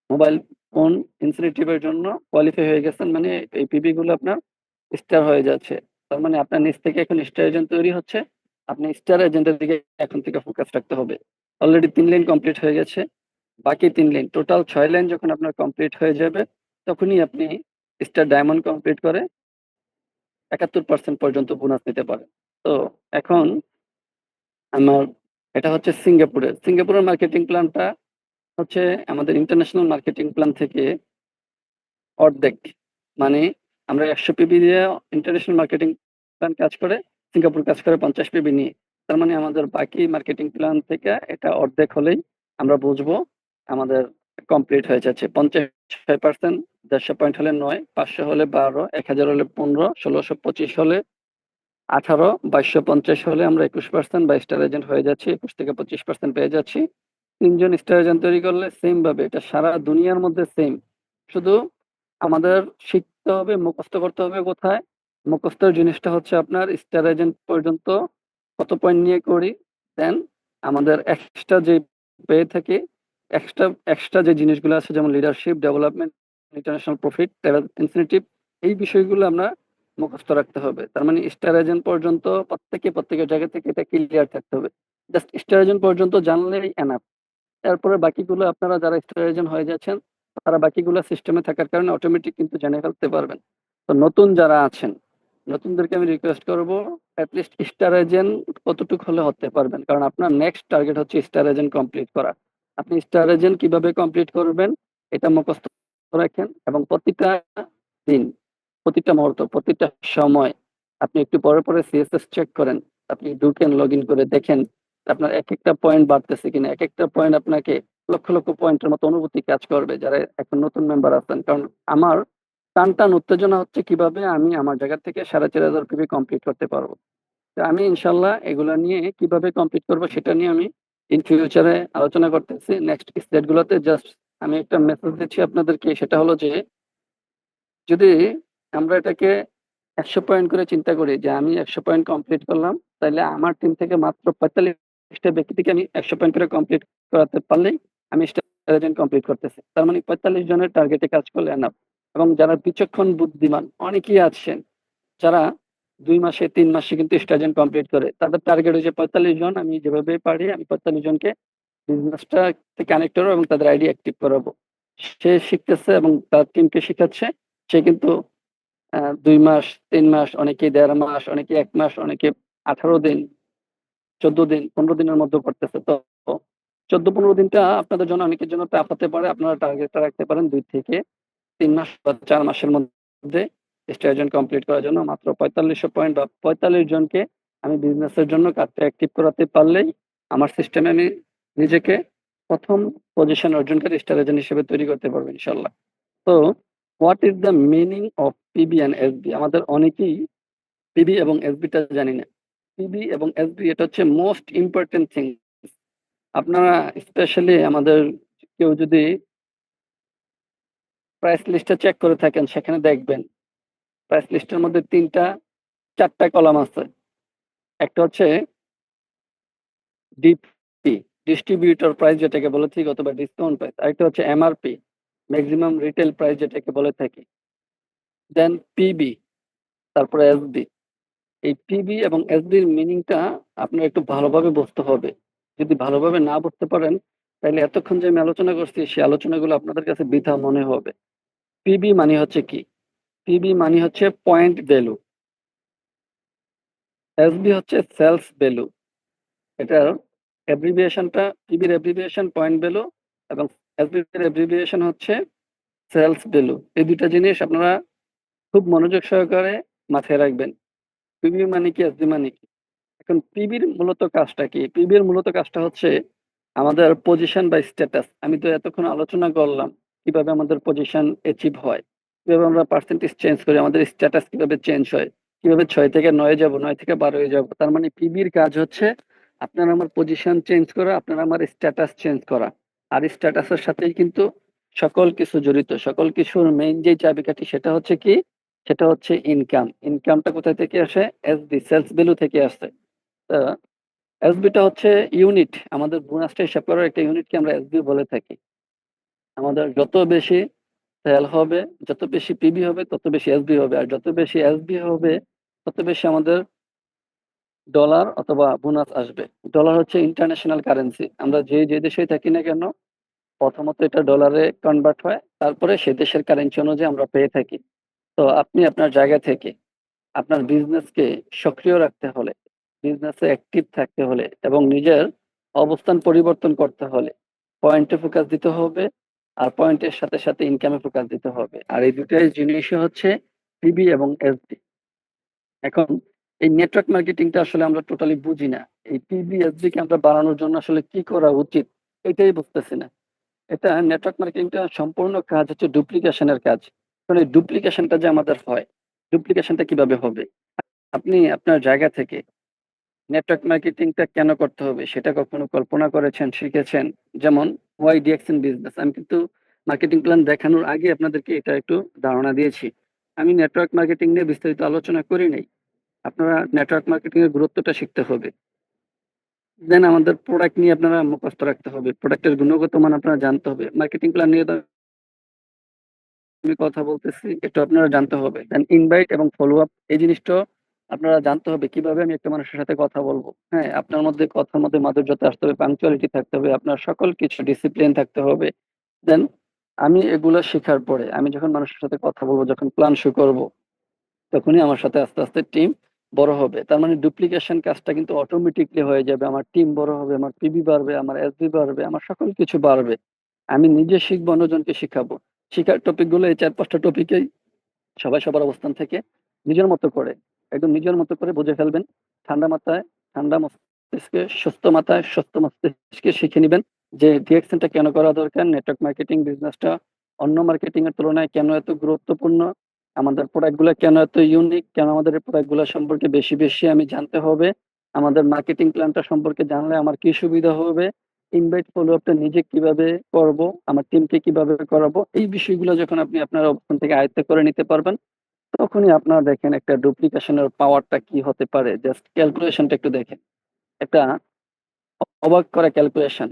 মোবাইল ফোন ইনসেনটিভের জন্য কোয়ালিফাই হয়ে গেছেন, মানে এই পিবি গুলো আপনার স্টার হয়ে যাচ্ছে। তার মানে আপনার নিচ থেকে এখন স্টার এজেন্ট তৈরি হচ্ছে, আপনি স্টার এজেন্টের দিকে এখন থেকে ফোকাস রাখতে হবে। অলরেডি 3 লাইন কমপ্লিট হয়ে গেছে, বাকি 3 লাইন, টোটাল 6 লাইন যখন আপনার কমপ্লিট হয়ে যাবে, তখনই আপনি স্টার ডায়মন্ড কমপ্লিট করে 71% পর্যন্ত বোনাস নিতে পারেন। তো এখন আমার এটা হচ্ছে সিঙ্গাপুরের মার্কেটিং প্ল্যানটা হচ্ছে আমাদের ইন্টারন্যাশনাল মার্কেটিং প্ল্যান থেকে অর্ধেক। মানে আমরা 100 পিবি দিয়ে ইন্টারন্যাশনাল মার্কেটিং প্ল্যান কাজ করে, সিঙ্গাপুর কাজ করে 50 পিবি নিয়ে। তার মানে আমাদের বাকি মার্কেটিং প্ল্যান থেকে এটা অর্ধেক হলেই আমরা বুঝবো আমাদের কমপ্লিট হয়ে যাচ্ছে। 56%, 150 পয়েন্ট হলে 9, 500 হলে 12, 1000 হলে 15, 1625 হলে 18, 2250 হলে আমরা 21% বা স্টার এজেন্ট হয়ে যাচ্ছি, 21 থেকে 25% পেয়ে যাচ্ছি। 3 জন স্টার এজেন্ট তৈরি করলে সেম ভাবে এটা সারা দুনিয়ার মধ্যে সেম, শুধু আমাদের শিখতে হবে, মুখস্থ করতে হবে। কোথায় মুখস্থের জিনিসটা হচ্ছে আপনার স্টার এজেন্ট পর্যন্ত কত পয়েন্ট নিয়ে করি, দেন আমাদের এক্সট্রা যে পেয়ে থাকে, এক্সট্রা এক্সট্রা যে জিনিসগুলো আছে যেমন leadership development, international profit, travel incentive, এই বিষয়গুলো আমরা মুখস্থ রাখতে হবে। তার মানে স্টার এজেন্ট পর্যন্ত প্রত্যেকের জায়গা থেকে এটা ক্লিয়ার থাকতে হবে। জাস্ট স্টার এজেন্ট পর্যন্ত জানলেই এনাফ। এরপরে বাকিগুলো আপনারা যারা স্টার এজেন্ট হয়ে যাচ্ছেন, তারা বাকিগুলো সিস্টেমে থাকার কারণে অটোমেটিক কিন্তু জেনে ফেলতে পারবেন। তো নতুন যারা আছেন, নতুনদেরকে আমি রিকোয়েস্ট করব, অ্যাটলিস্ট স্টার এজেন্ট কতটুকু হলে হতে পারবেন, কারণ আপনার নেক্সট টার্গেট হচ্ছে স্টার এজেন্ট কমপ্লিট করা। আপনি স্টার এজেন্ট কিভাবে কমপ্লিট করবেন এটা মুখস্থ রাখেন, এবং প্রতিটা দিন, প্রতিটা মুহূর্ত, প্রতিটা সময় আপনি একটু পরে পরে সিএসএস চেক করেন। আপনি ঢুকেন, লগ ইন করে দেখেন আপনার এক একটা পয়েন্ট বাড়তেছে কিনা। এক একটা পয়েন্ট আপনাকে লক্ষ লক্ষ পয়েন্টের মতো অনুভূতি কাজ করবে যারা এখন নতুন মেম্বার আছেন। কারণ আমার টান উত্তেজনা হচ্ছে কিভাবে আমি আমার জায়গা থেকে 4,500 পিবি কমপ্লিট করতে পারবো। তো আমি ইনশাল্লাহ এগুলা নিয়ে কিভাবে কমপ্লিট করবো সেটা নিয়ে আমি ইন ফিউচারে আলোচনা করতেছি নেক্সট স্টেট গুলোতে। জাস্ট আমি একটা মেসেজ দিচ্ছি আপনাদেরকে, সেটা হলো যে যদি আমরা এটাকে 100 পয়েন্ট করে চিন্তা করি যে আমি 100 পয়েন্ট কমপ্লিট করলাম, তাহলে আমার টিম থেকে মাত্র 45টা ব্যক্তিকে আমি 100 পয়েন্ট করে কমপ্লিট করাতে পারলেই আমি স্টার এজেন্ট কমপ্লিট করতেছি। তার মানে 45 জনের টার্গেটে কাজ করলে এনাফ। এবং যারা বিচক্ষণ বুদ্ধিমান অনেকেই আছেন যারা 2 মাসে 3 মাসে কিন্তু স্টার এজেন্ট কমপ্লিট করে, তাদের টার্গেট হচ্ছে 45 জন। আমি যেভাবে পারি আমি 45 জনকে বিজনেসটা কানেক্ট করবো এবং তাদের আইডি অ্যাক্টিভ করাবো। সে শিখতেছে এবং তার টিমকে শিখাচ্ছে। সে কিন্তু 2 মাস, 3 মাস, অনেকে 1.5 মাস, অনেকে 1 মাস, অনেকে 18 দিন, 14 দিন, 15 দিনের মধ্যে করতেছে। তো 14-15 দিনটা আপনাদের জন্য অনেকের জন্য টাফ হতে পারে। আপনারা টার্গেটটা রাখতে পারেন 2 থেকে 3 মাস বা 4 মাসের মধ্যে স্টার এজেন্ট কমপ্লিট করার জন্য। মাত্র 4500 পয়েন্ট বা 45 জনকে আমি বিজনেসের জন্য কার্ডটা অ্যাক্টিভ করাতে পারলেই আমার সিস্টেমে আমি নিজেকে প্রথম পজিশন অর্জনকারী স্টার এজেন্ট হিসেবে তৈরি করতে পারবো ইনশাল্লাহ। তো what is the meaning of PB and SB? আমাদের অনেকেই পিবি এবং এসবিটা জানি না। পিবি এবং এসবি এটা হচ্ছে মোস্ট ইম্পর্টেন্ট থিং। আপনারা স্পেশালি আমাদের কেউ যদি প্রাইস লিস্টটা চেক করে থাকেন, সেখানে দেখবেন প্রাইস লিস্টের মধ্যে 3টা 4টা কলাম আছে। একটা হচ্ছে ডিপি, ডিস্ট্রিবিউটর প্রাইস যেটাকে বলে থাকি, অথবা ডিসকাউন্ট প্রাইস। আরেকটা হচ্ছে এমআরপি, ম্যাক্সিমাম রিটেল প্রাইস যেটাকে বলে থাকি। দেন পিবি, তারপরে এসবি। এই পিবি এবং এসবির মিনিংটা আপনার একটু ভালোভাবে বুঝতে হবে। যদি ভালোভাবে না বুঝতে পারেন, তাহলে এতক্ষণ যে আমি আলোচনা করছি সেই আলোচনাগুলো আপনাদের কাছে বৃথা মনে হবে। পিবি মানে হচ্ছে কি? পিবি মানে হচ্ছে পয়েন্ট ভ্যালু, এসবি হচ্ছে সেলস ভ্যালু। এটার অ্যাব্রিভিয়েশনটা, পিবির অ্যাব্রিভিয়েশন পয়েন্ট ভ্যালু এবং এসবির অ্যাব্রিভিয়েশন হচ্ছে সেলস ভ্যালু। এই দুইটা জিনিস আপনারা খুব মনোযোগ সহকারে মাথায় রাখবেন। পিবি মানে কি, এসবি মানে কি। এখন পিবির মূলত কাজটা কি? পিবির মূলত কাজটা হচ্ছে আমাদের পজিশন বা স্ট্যাটাস। আমি তো এতক্ষণ আলোচনা করলাম কিভাবে আমাদের পজিশন অ্যাচিভ হয়, কিভাবে আমরা পার্সেন্টেজ চেঞ্জ করি, আমাদের স্ট্যাটাস কিভাবে চেঞ্জ হয়, কিভাবে 6 থেকে 9 যাব, 9 থেকে 12 যাব। তার মানে পিবির কাজ হচ্ছে আপনার আমার পজিশন চেঞ্জ করা, আপনার আমার স্ট্যাটাস চেঞ্জ করা। আর স্ট্যাটাসের সাথেই কিন্তু সকল কিছু জড়িত। সকল কিছুর মেইন যে চাবিকাঠি সেটা হচ্ছে কি? সেটা হচ্ছে ইনকাম। ইনকামটা কোথায় থেকে আসে? এসবি, সেলস ভ্যালু থেকে আসে। তো এসবিটা হচ্ছে ইউনিট। আমাদের বোনাসটা হিসাব করার একটা ইউনিটকে আমরা এসবি বলে থাকি। আমাদের যত বেশি সেল হবে, যত বেশি পিবি হবে, তত বেশি এসবি হবে। আর যত বেশি এসবি হবে, তত বেশি আমাদের ডলার অথবা বোনাস আসবে। ডলার হচ্ছে ইন্টারন্যাশনাল কারেন্সি। আমরা যে দেশেই থাকি না কেন, প্রথমত এটা ডলারে কনভার্ট হয়, তারপরে সে দেশের কারেন্সি অনুযায়ী আমরা পেয়ে থাকি। তো আপনি আপনার জায়গা থেকে আপনার বিজনেসকে সক্রিয় রাখতে হলে, বিজনেসে অ্যাক্টিভ থাকতে হলে এবং নিজের অবস্থান পরিবর্তন করতে হলে পয়েন্টে ফোকাস দিতে হবে। আর পয়েন্টের সাথে সাথে ইনকামে ফোকাস দিতে হবে। আর এই দুটাই জিনিসই হচ্ছে পিবি এবং এসডি। এখন এই নেটওয়ার্ক মার্কেটিংটা আসলে আমরা টোটালি বুঝি না। এই পিবি এসডি কে আমরা বাড়ানোর জন্য আসলে কি করা উচিত, এটাই বুঝতেছি না। এটা নেটওয়ার্ক মার্কেটিংটা সম্পূর্ণ কাজ হচ্ছে ডুপ্লিকেশনের কাজ। মানে ডুপ্লিকেশনটা যে আমাদের হয়, ডুপ্লিকেশনটা কিভাবে হবে? আপনি আপনার জায়গা থেকে নেটওয়ার্ক মার্কেটিংটা কেন করতে হবে সেটা কখনো কল্পনা করেছেন, শিখেছেন? যেমন ওয়াই ডিএক্সএন বিজনেস, আমি কিন্তু মার্কেটিং প্ল্যান দেখানোর আগে আপনাদেরকে এটা একটু ধারণা দিয়েছি। আমি নেটওয়ার্ক মার্কেটিং নিয়ে বিস্তারিত আলোচনা করি নাই। আপনারা নেটওয়ার্ক মার্কেটিং এর গুরুত্বটা শিখতে হবে। দেন আমাদের প্রোডাক্ট নিয়ে আপনারা মুখস্থ রাখতে হবে, প্রোডাক্টের গুণগত মান আপনারা জানতে হবে। মার্কেটিং প্ল্যান নিয়ে তো আমি কথা বলতেছি, একটু আপনারা জানতে হবে। দেন ইনভাইট এবং ফলো আপ, এই জিনিসটা আপনারা জানতে হবে কিভাবে আমি একটা মানুষের সাথে কথা বলবো। হ্যাঁ, আপনার মধ্যে কথার মধ্যে মাধুর্যতা আসতে হবে, পাংচুয়ালিটি থাকতে হবে, আপনার সকল কিছু ডিসিপ্লিন থাকতে হবে। দেন আমি এগুলো শেখার পরে আমি যখন মানুষের সাথে কথা বলবো, যখন প্ল্যান শুরু করবো, তখনই আমার সাথে আস্তে আস্তে টিম বড় হবে। তার মানে ডুপ্লিকেশন কাজটা কিন্তু অটোমেটিকলি হয়ে যাবে। আমার টিম বড় হবে, আমার পিবি বাড়বে, আমার এসবি বাড়বে, আমার সকল কিছু বাড়বে। আমি নিজে শিখবো, অন্যজনকে শিখাবো। শিখার টপিক গুলো এই ৪-৫টা টপিকেই সবাই সবার অবস্থান থেকে নিজের মতো করে, একদম নিজের মতো করে বুঝে ফেলবেন। ঠান্ডা মাথায়, ঠান্ডা মস্তিষ্কে, সুস্থ মাথায়, সুস্থ মস্তিষ্কে শিখে নিবেন যে ডিরেকশনটা কেন করা দরকার, নেটওয়ার্ক মার্কেটিং বিজনেসটা অন্য মার্কেটিং এর তুলনায় কেন এত গুরুত্বপূর্ণ, আমাদের প্রোডাক্ট গুলো কেন এত ইউনিক, কেন আমাদের এই প্রোডাক্ট গুলো সম্পর্কে বেশি বেশি আমি জানতে হবে, আমাদের মার্কেটিং প্ল্যানটা সম্পর্কে জানলে আমার কি সুবিধা হবে, ইনভাইট ফলো আপটা নিজে কিভাবে করব, আমার টিমকে কিভাবে করাবো, এই বিষয়গুলো যখন আপনি আপনার অবস্থান থেকে আয়ত্ত করে নিতে পারবেন, তখনই আপনারা দেখেন একটা ডুপ্লিকেশনের পাওয়ারটা কি হতে পারে। জাস্ট ক্যালকুলেশনটা একটু দেখেন। একটা অবাক করা ক্যালকুলেশন।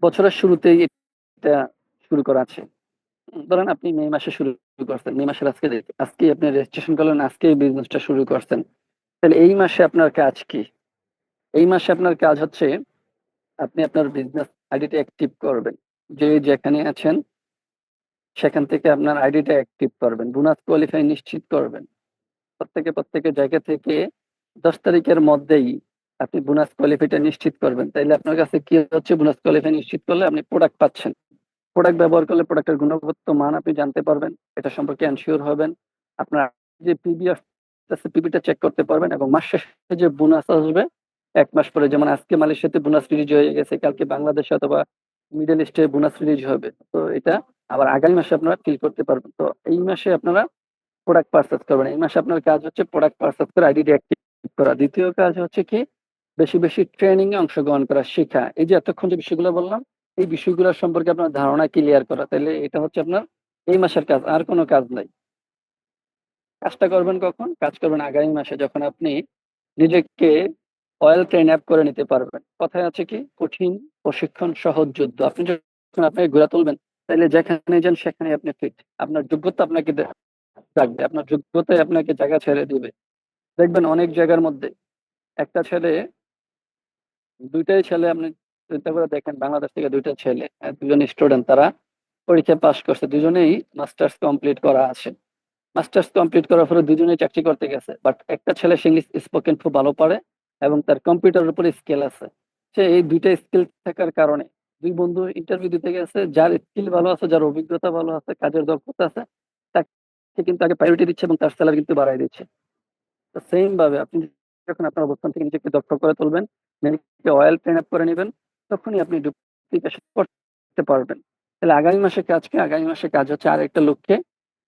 বছরের শুরুতেই এটা শুরু করা আছে। ধরেন আপনি মে মাসে শুরু করছেন, মে মাসের আজকে আপনি রেজিস্ট্রেশন করলেন, আজকে এই বিজনেসটা শুরু করছেন। তাহলে এই মাসে আপনার কাজ কি? এই মাসে আপনার কাজ হচ্ছে আপনি আপনার বিজনেস আইডিটা অ্যাক্টিভ করবেন। যে যেখানে আছেন সেখান থেকে আপনার আইডিটা অ্যাক্টিভ করবেন, বোনাস কোয়ালিফাই নিশ্চিত করবেন। প্রত্যেকের জায়গা থেকে 10 তারিখের মধ্যেই আপনি বোনাস কোয়ালিফাইটা নিশ্চিত করবেন। তাইলে আপনার কাছে কি হচ্ছে? বোনাস কোয়ালিফাই নিশ্চিত করলে আপনি প্রোডাক্ট পাচ্ছেন। প্রোডাক্ট ব্যবহার করলে প্রোডাক্টের গুণগত মান আপনি জানতে পারবেন, এটা সম্পর্কে এনশিওর হবেন। আপনার যে পিবি আসতেছে, পিবিটা চেক করতে পারবেন এবং মাস শেষে যে বোনাস আসবে 1 মাস পরে, যেমন আজকে মালয়েশিয়াতে বোনাস রিলিজ হয়ে গেছে, কালকে বাংলাদেশে অথবা মিডল ইস্টে বোনাস রিলিজ হবে। তো এটা আবার আগামী মাসে আপনারা ফিল করতে পারবেন। তো এই মাসে আপনারা প্রোডাক্ট পারচেজ করবেন। এই মাসে আপনার কাজ হচ্ছে প্রোডাক্ট পারচেজ করে আইডি অ্যাক্টিভ করা। দ্বিতীয় কাজ হচ্ছে কি? বেশি বেশি ট্রেনিং এ অংশগ্রহণ করা, শেখা। এই যে এতক্ষণ যে বিষয়গুলো বললাম, এই বিষয়গুলো সম্পর্কে আপনার ধারণা ক্লিয়ার করা। তাহলে এটা হচ্ছে আপনার এই মাসের কাজ, আর কোনো কাজ নাই। কাজটা করবেন কখন? কাজ করবেন আগামী মাসে, যখন আপনি নিজেকে অয়েল ট্রেন আপ করে নিতে পারবেন। কথায় আছে কি? কঠিন প্রশিক্ষণ সহজ যুদ্ধ। আপনি যখন আপনাকে গড়ে তুলবেন, তাহলে যেখানে যান সেখানে আপনি ফিট। আপনার যোগ্যতা আপনাকে রাখবে, আপনার যোগ্যতাই আপনাকে জায়গা ছেড়ে দিবে। দেখবেন অনেক জায়গার মধ্যে একটা ছেলে, দুইটাই ছেলে, আপনি চিন্তা করে দেখেন, বাংলাদেশ থেকে দুইটা ছেলে, দুজন স্টুডেন্ট, তারা পরীক্ষায় পাশ করছে, দুজনেই মাস্টার্স কমপ্লিট করা আছে। মাস্টার্স কমপ্লিট করার পরে দুজনেই চাকরি করতে গেছে, বাট একটা ছেলে ইংলিশ স্পোকেন খুব ভালো পারে এবং তার কম্পিউটারের উপরে স্কিল আছে। সে এই দুইটা স্কিল থাকার কারণে দুই বন্ধু ইন্টারভিউ দিতে গেছে, যার স্কিল ভালো আছে, যার অভিজ্ঞতা ভালো আছে, কাজের দক্ষতা আছে, তাকে কিন্তু আগে প্রায়োরিটি দিচ্ছে এবং তার স্যালারি কিন্তু বাড়ায় দিচ্ছে। তো সেম ভাবে আপনি যখন আপনার অবস্থান থেকে নিজেকে দক্ষ করে তুলবেন, নিজেকে অয়েল ট্রেন আপ করে নেবেন, তখনই আপনি ডুপ্লিকেশন করতে পারবেন। তাহলে আগামী মাসে কাজ কি? আগামী মাসে কাজ হচ্ছে আরেকটা লক্ষ্যে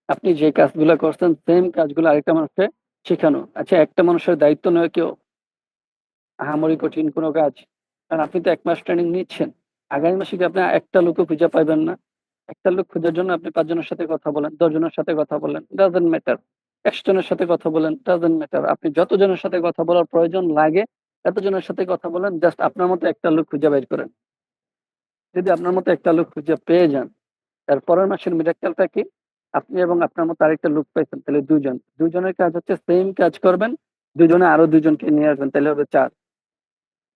আপনি যে কাজগুলো করছেন সেম কাজগুলো আরেকটা মানুষকে শেখানো। আচ্ছা, একটা মানুষের দায়িত্ব নয় কেউ আহামরি কঠিন কোনো কাজ, কারণ আপনি তো 1 মাস ট্রেনিং নিচ্ছেন। আগামী মাসে কি আপনি একটা লোকও খুঁজে পাইবেন না? একটা লোক খোঁজার জন্য আপনি ৫ জনের সাথে কথা বলেন, ১০ জনের সাথে কথা বলেন, ডাজন্ট ম্যাটার। ১০০ জনের সাথে কথা বলেন, ডাজন্ট ম্যাটার। আপনি যত জনের সাথে কথা বলার প্রয়োজন লাগে, এত জনের সাথে কথা বলেন। জাস্ট আপনার মতো একটা লোক খুঁজে বের করেন। যদি আপনার মতো একটা লোক খুঁজে পেয়ে যান, তার পরের মাসের মিরাক্কেলটা কি? আপনি এবং আপনার মতো আরেকটা লোক পাইছেন, তাহলে ২ জন। ২ জনের কাজ হচ্ছে সেইম কাজ করবেন। ২ জনে আরো ২ জনকে নিয়ে আসবেন, তাহলে হবে ৪।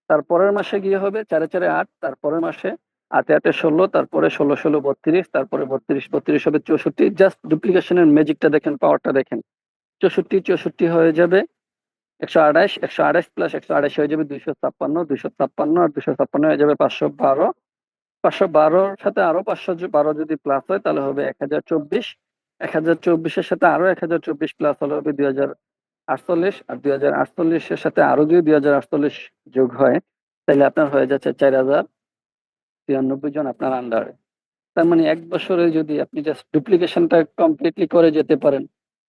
তার পরের মাসে গিয়ে হবে ৪ এ ৪ এ ৮, তারপরের মাসে ৮ এ ৮ এ ১৬, তারপরে ১৬ ১৬ ৩২, তারপরে ৩২ ৩২ হবে ৬৪। জাস্ট ডুপ্লিকেশনের ম্যাজিকটা দেখেন, পাওয়ারটা দেখেন। ৬৪ ৬৪ হয়ে যাবে ১২৮, ১২৮ প্লাস ১২৮ হয়ে যাবে ২৫৬, ২৫৬ আর ২৫৬ হয়ে যাবে ৫১২। ৫১২র সাথে আরো ৫১২ যদি প্লাস হয় তাহলে হবে ১০২৪। ১০২৪ এর সাথে আরো ১০২৪ প্লাস হলে হবে ২০৪৮, আর ২০৪৮ এর সাথে আরো যদি ২০৪৮ যোগ হয় তাহলে আপনার হয়ে যাচ্ছে ৪০৯৩ জন আপনার আন্ডারে। তার মানে ১ বছরে যদি আপনি জাস্ট ডুপ্লিকেশনটা কমপ্লিটলি করে যেতে পারেন,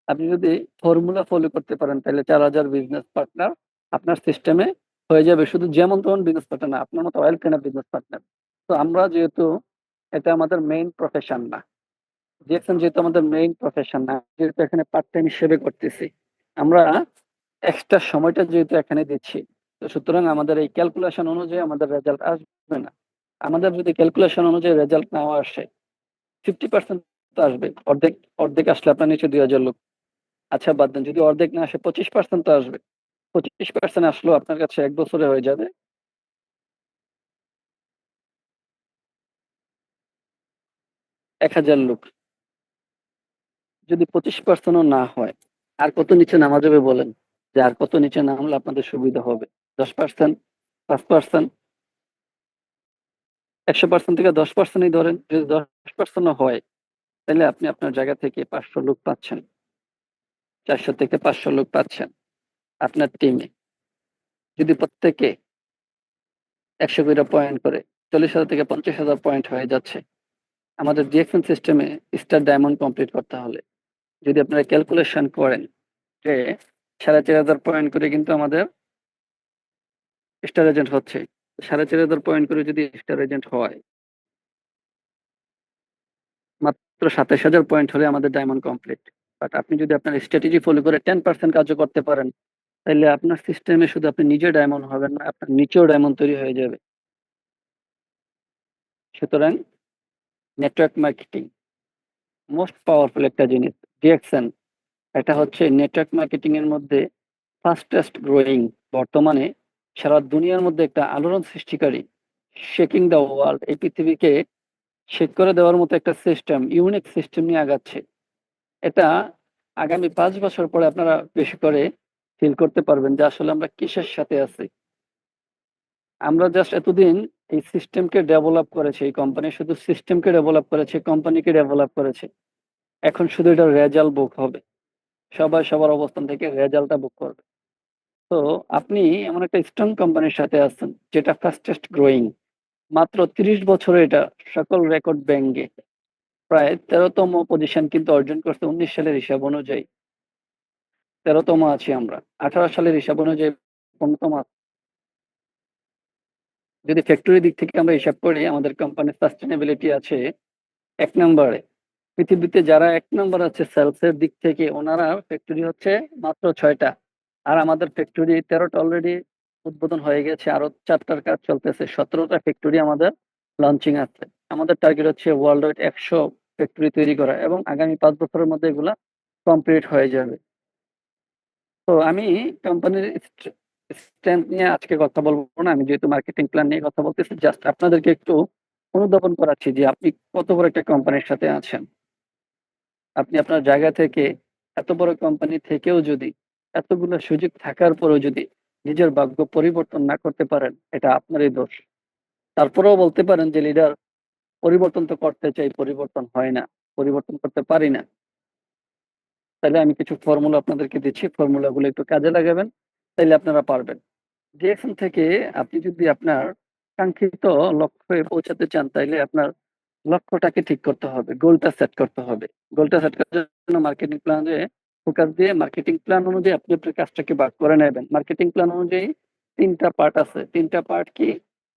আপনি যদি ফর্মুলা ফলো করতে পারেন, তাহলে ৪০০০ বিজনেস পার্টনার আপনার সিস্টেমে হয়ে যাবে। শুধু যেমন তেমন বিজনেস পার্টনার না, আপনার মতো অয়েল কেনা বিজনেস পার্টনার। তো আমরা যেহেতু এটা আমাদের মেইন প্রফেশন না, দেখছেন, যেহেতু আমাদের মেইন প্রফেশন না, যেহেতু এখানে পার্ট টাইম হিসেবে করতেছি, আমরা এক্সট্রা সময়টা যেহেতু এখানে দিচ্ছি, তো সুতরাং আমাদের এই ক্যালকুলেশন অনুযায়ী আমাদের রেজাল্ট আসবে না। আমাদের যদি ক্যালকুলেশন অনুযায়ী রেজাল্ট নাও আসে, 50% তো আসবে। অর্ধেক অর্ধেক আসলে আপনার নিচে ২০০০ লোক। আচ্ছা বাদ দেন, যদি অর্ধেক না আসে 25% তো আসবে। 25% আসলেও আপনার কাছে ১ বছরে হয়ে যাবে ১,০০০ লোক। যদি 25% ও না হয়, আর কত নিচে নামা যাবে বলেন? যে আর কত নিচে নামলে আপনাদের সুবিধা হবে? 10%, 5%, ১০০% থেকে 10%ই ধরেন। যদি 10% ও হয়, তাহলে আপনি আপনার জায়গা থেকে ৫০০ লোক পাচ্ছেন। ৪০০ থেকে ৫০০ লোক পাচ্ছেন আপনার টিমে। যদি প্রত্যেকে ১০০ কইরা পয়েন্ট করে ৪০,০০০ থেকে ৫০,০০০ পয়েন্ট হয়ে যাচ্ছে। আমাদের ডিএক্সএন সিস্টেমে স্টার ডায়মন্ড কমপ্লিট করতে হলে যদি আপনারা ক্যালকুলেশন করেন যে ৪,৫০০ পয়েন্ট করে কিন্তু আমাদের স্টার এজেন্ট হচ্ছে। ৪,৫০০ পয়েন্ট করে যদি স্টার এজেন্ট হয়, মাত্র ২৭,০০০ পয়েন্ট হলে আমাদের ডায়মন্ড কমপ্লিট। বাট আপনি যদি আপনার স্ট্র্যাটেজি ফলো করে 10% কাজও করতে পারেন, তাহলে আপনার সিস্টেমে শুধু আপনি নিজে ডায়মন্ড হবেন না, আপনার নিচেও ডায়মন্ড তৈরি হয়ে যাবে। সুতরাং নেটওয়ার্ক মার্কেটিং মোস্ট পাওয়ারফুল একটা জিনিস। ডিএক্সএন এটা হচ্ছে নেটওয়ার্ক মার্কেটিং এর মধ্যে ফাস্টেস্ট গ্রোয়িং, বর্তমানে সারা দুনিয়ার মধ্যে একটা আলোড়ন সৃষ্টিকারী, শেকিং দ্য ওয়ার্ল্ড, এই পৃথিবীকে শেক করে দেওয়ার মতো একটা সিস্টেম, ইউনিক সিস্টেম নিয়ে আগাচ্ছে। এটা আগামী ৫ বছর পরে আপনারা বেশি করে ফিল করতে পারবেন যে আসলে আমরা কিসের সাথে আছি। আমরা জাস্ট এতদিন এই সিস্টেমকে ডেভেলপ করেছি, এই কোম্পানি শুধু সিস্টেমকে ডেভেলপ করেছে, কোম্পানিকে ডেভেলপ করেছে। এখন শুধু এটা রেজাল্ট বুক হবে। সবাই সবার অবস্থান থেকে রেজাল্টটা বুক করবে। তো আপনি এমন একটা স্ট্রং কোম্পানির সাথে আছেন যেটা ফাস্টেস্ট গ্রোয়িং। মাত্র ৩০ বছরে এটা সকল রেকর্ড ভেঙে প্রায় ১৩তম পজিশন কিন্তু অর্জন করছে ১৯ সালের হিসাব অনুযায়ী। ১৩তম আছি আমরা। ১৮ সালের হিসাব অনুযায়ী ১৫তম আছি। যদি ফ্যাক্টরি দিক থেকে আমরা হিসাব করি, আমাদের কোম্পানির সাস্টেনেবিলিটি আছে ১ নম্বরে। পৃথিবীতে যারা ১ নম্বর আছে সেলস এর দিক থেকে, ওনারা ফ্যাক্টরি হচ্ছে মাত্র ৬ টা। আর আমাদের ফ্যাক্টরি ১৩ টা অলরেডি উদ্বোধন হয়ে গেছে। আরো ৪ টার কাজ চলতেছে। ১৭ টা ফ্যাক্টরি আমাদের লঞ্চিং আছে। আমাদের টার্গেট হচ্ছে ওয়ার্লড ওয়াইড ১০০ ফ্যাক্টরি তৈরি করা এবং আগামী ৫ বছরের মধ্যে এগুলা কমপ্লিট হয়ে যাবে। তো আমি কোম্পানির স্ট্রেংথ নিয়ে আজকে কথা বলব না। আমি যেহেতু মার্কেটিং প্ল্যান নিয়ে কথা বলতেছি, জাস্ট আপনাদেরকে একটু অনুধাবন করাচ্ছি যে আপনি কত বড় একটা কোম্পানির সাথে আছেন। আপনি আপনার জায়গা থেকে এত বড় কোম্পানি থেকেও যদি, এতগুলো সুযোগ থাকার পরেও যদি নিজের ভাগ্য পরিবর্তন না করতে পারেন, এটা আপনারই দোষ। তারপরেও বলতে পারেন যে লিডার, পরিবর্তন তো করতে চাই, পরিবর্তন হয় না, পরিবর্তন করতে পারি না। তাহলে আমি কিছু ফর্মুলা আপনাদেরকে দিচ্ছি, ফর্মুলাগুলো একটু কাজে লাগাবেন, তাইলে আপনারা পারবেন। যে এখান থেকে আপনি যদি আপনার কাঙ্ক্ষিত লক্ষ্যে পৌঁছাতে চান, তাইলে আপনার লক্ষ্যটাকে ঠিক করতে হবে, গোলটা সেট করতে হবে। গোলটা সেট করার জন্য মার্কেটিং প্ল্যানে ফোকাস দিয়ে মার্কেটিং প্ল্যান অনুযায়ী আপনি আপনার কাজটাকে ভাগ করে নেবেন। মার্কেটিং প্ল্যান অনুযায়ী ৩ টা পার্ট আছে। ৩ টা পার্ট কি?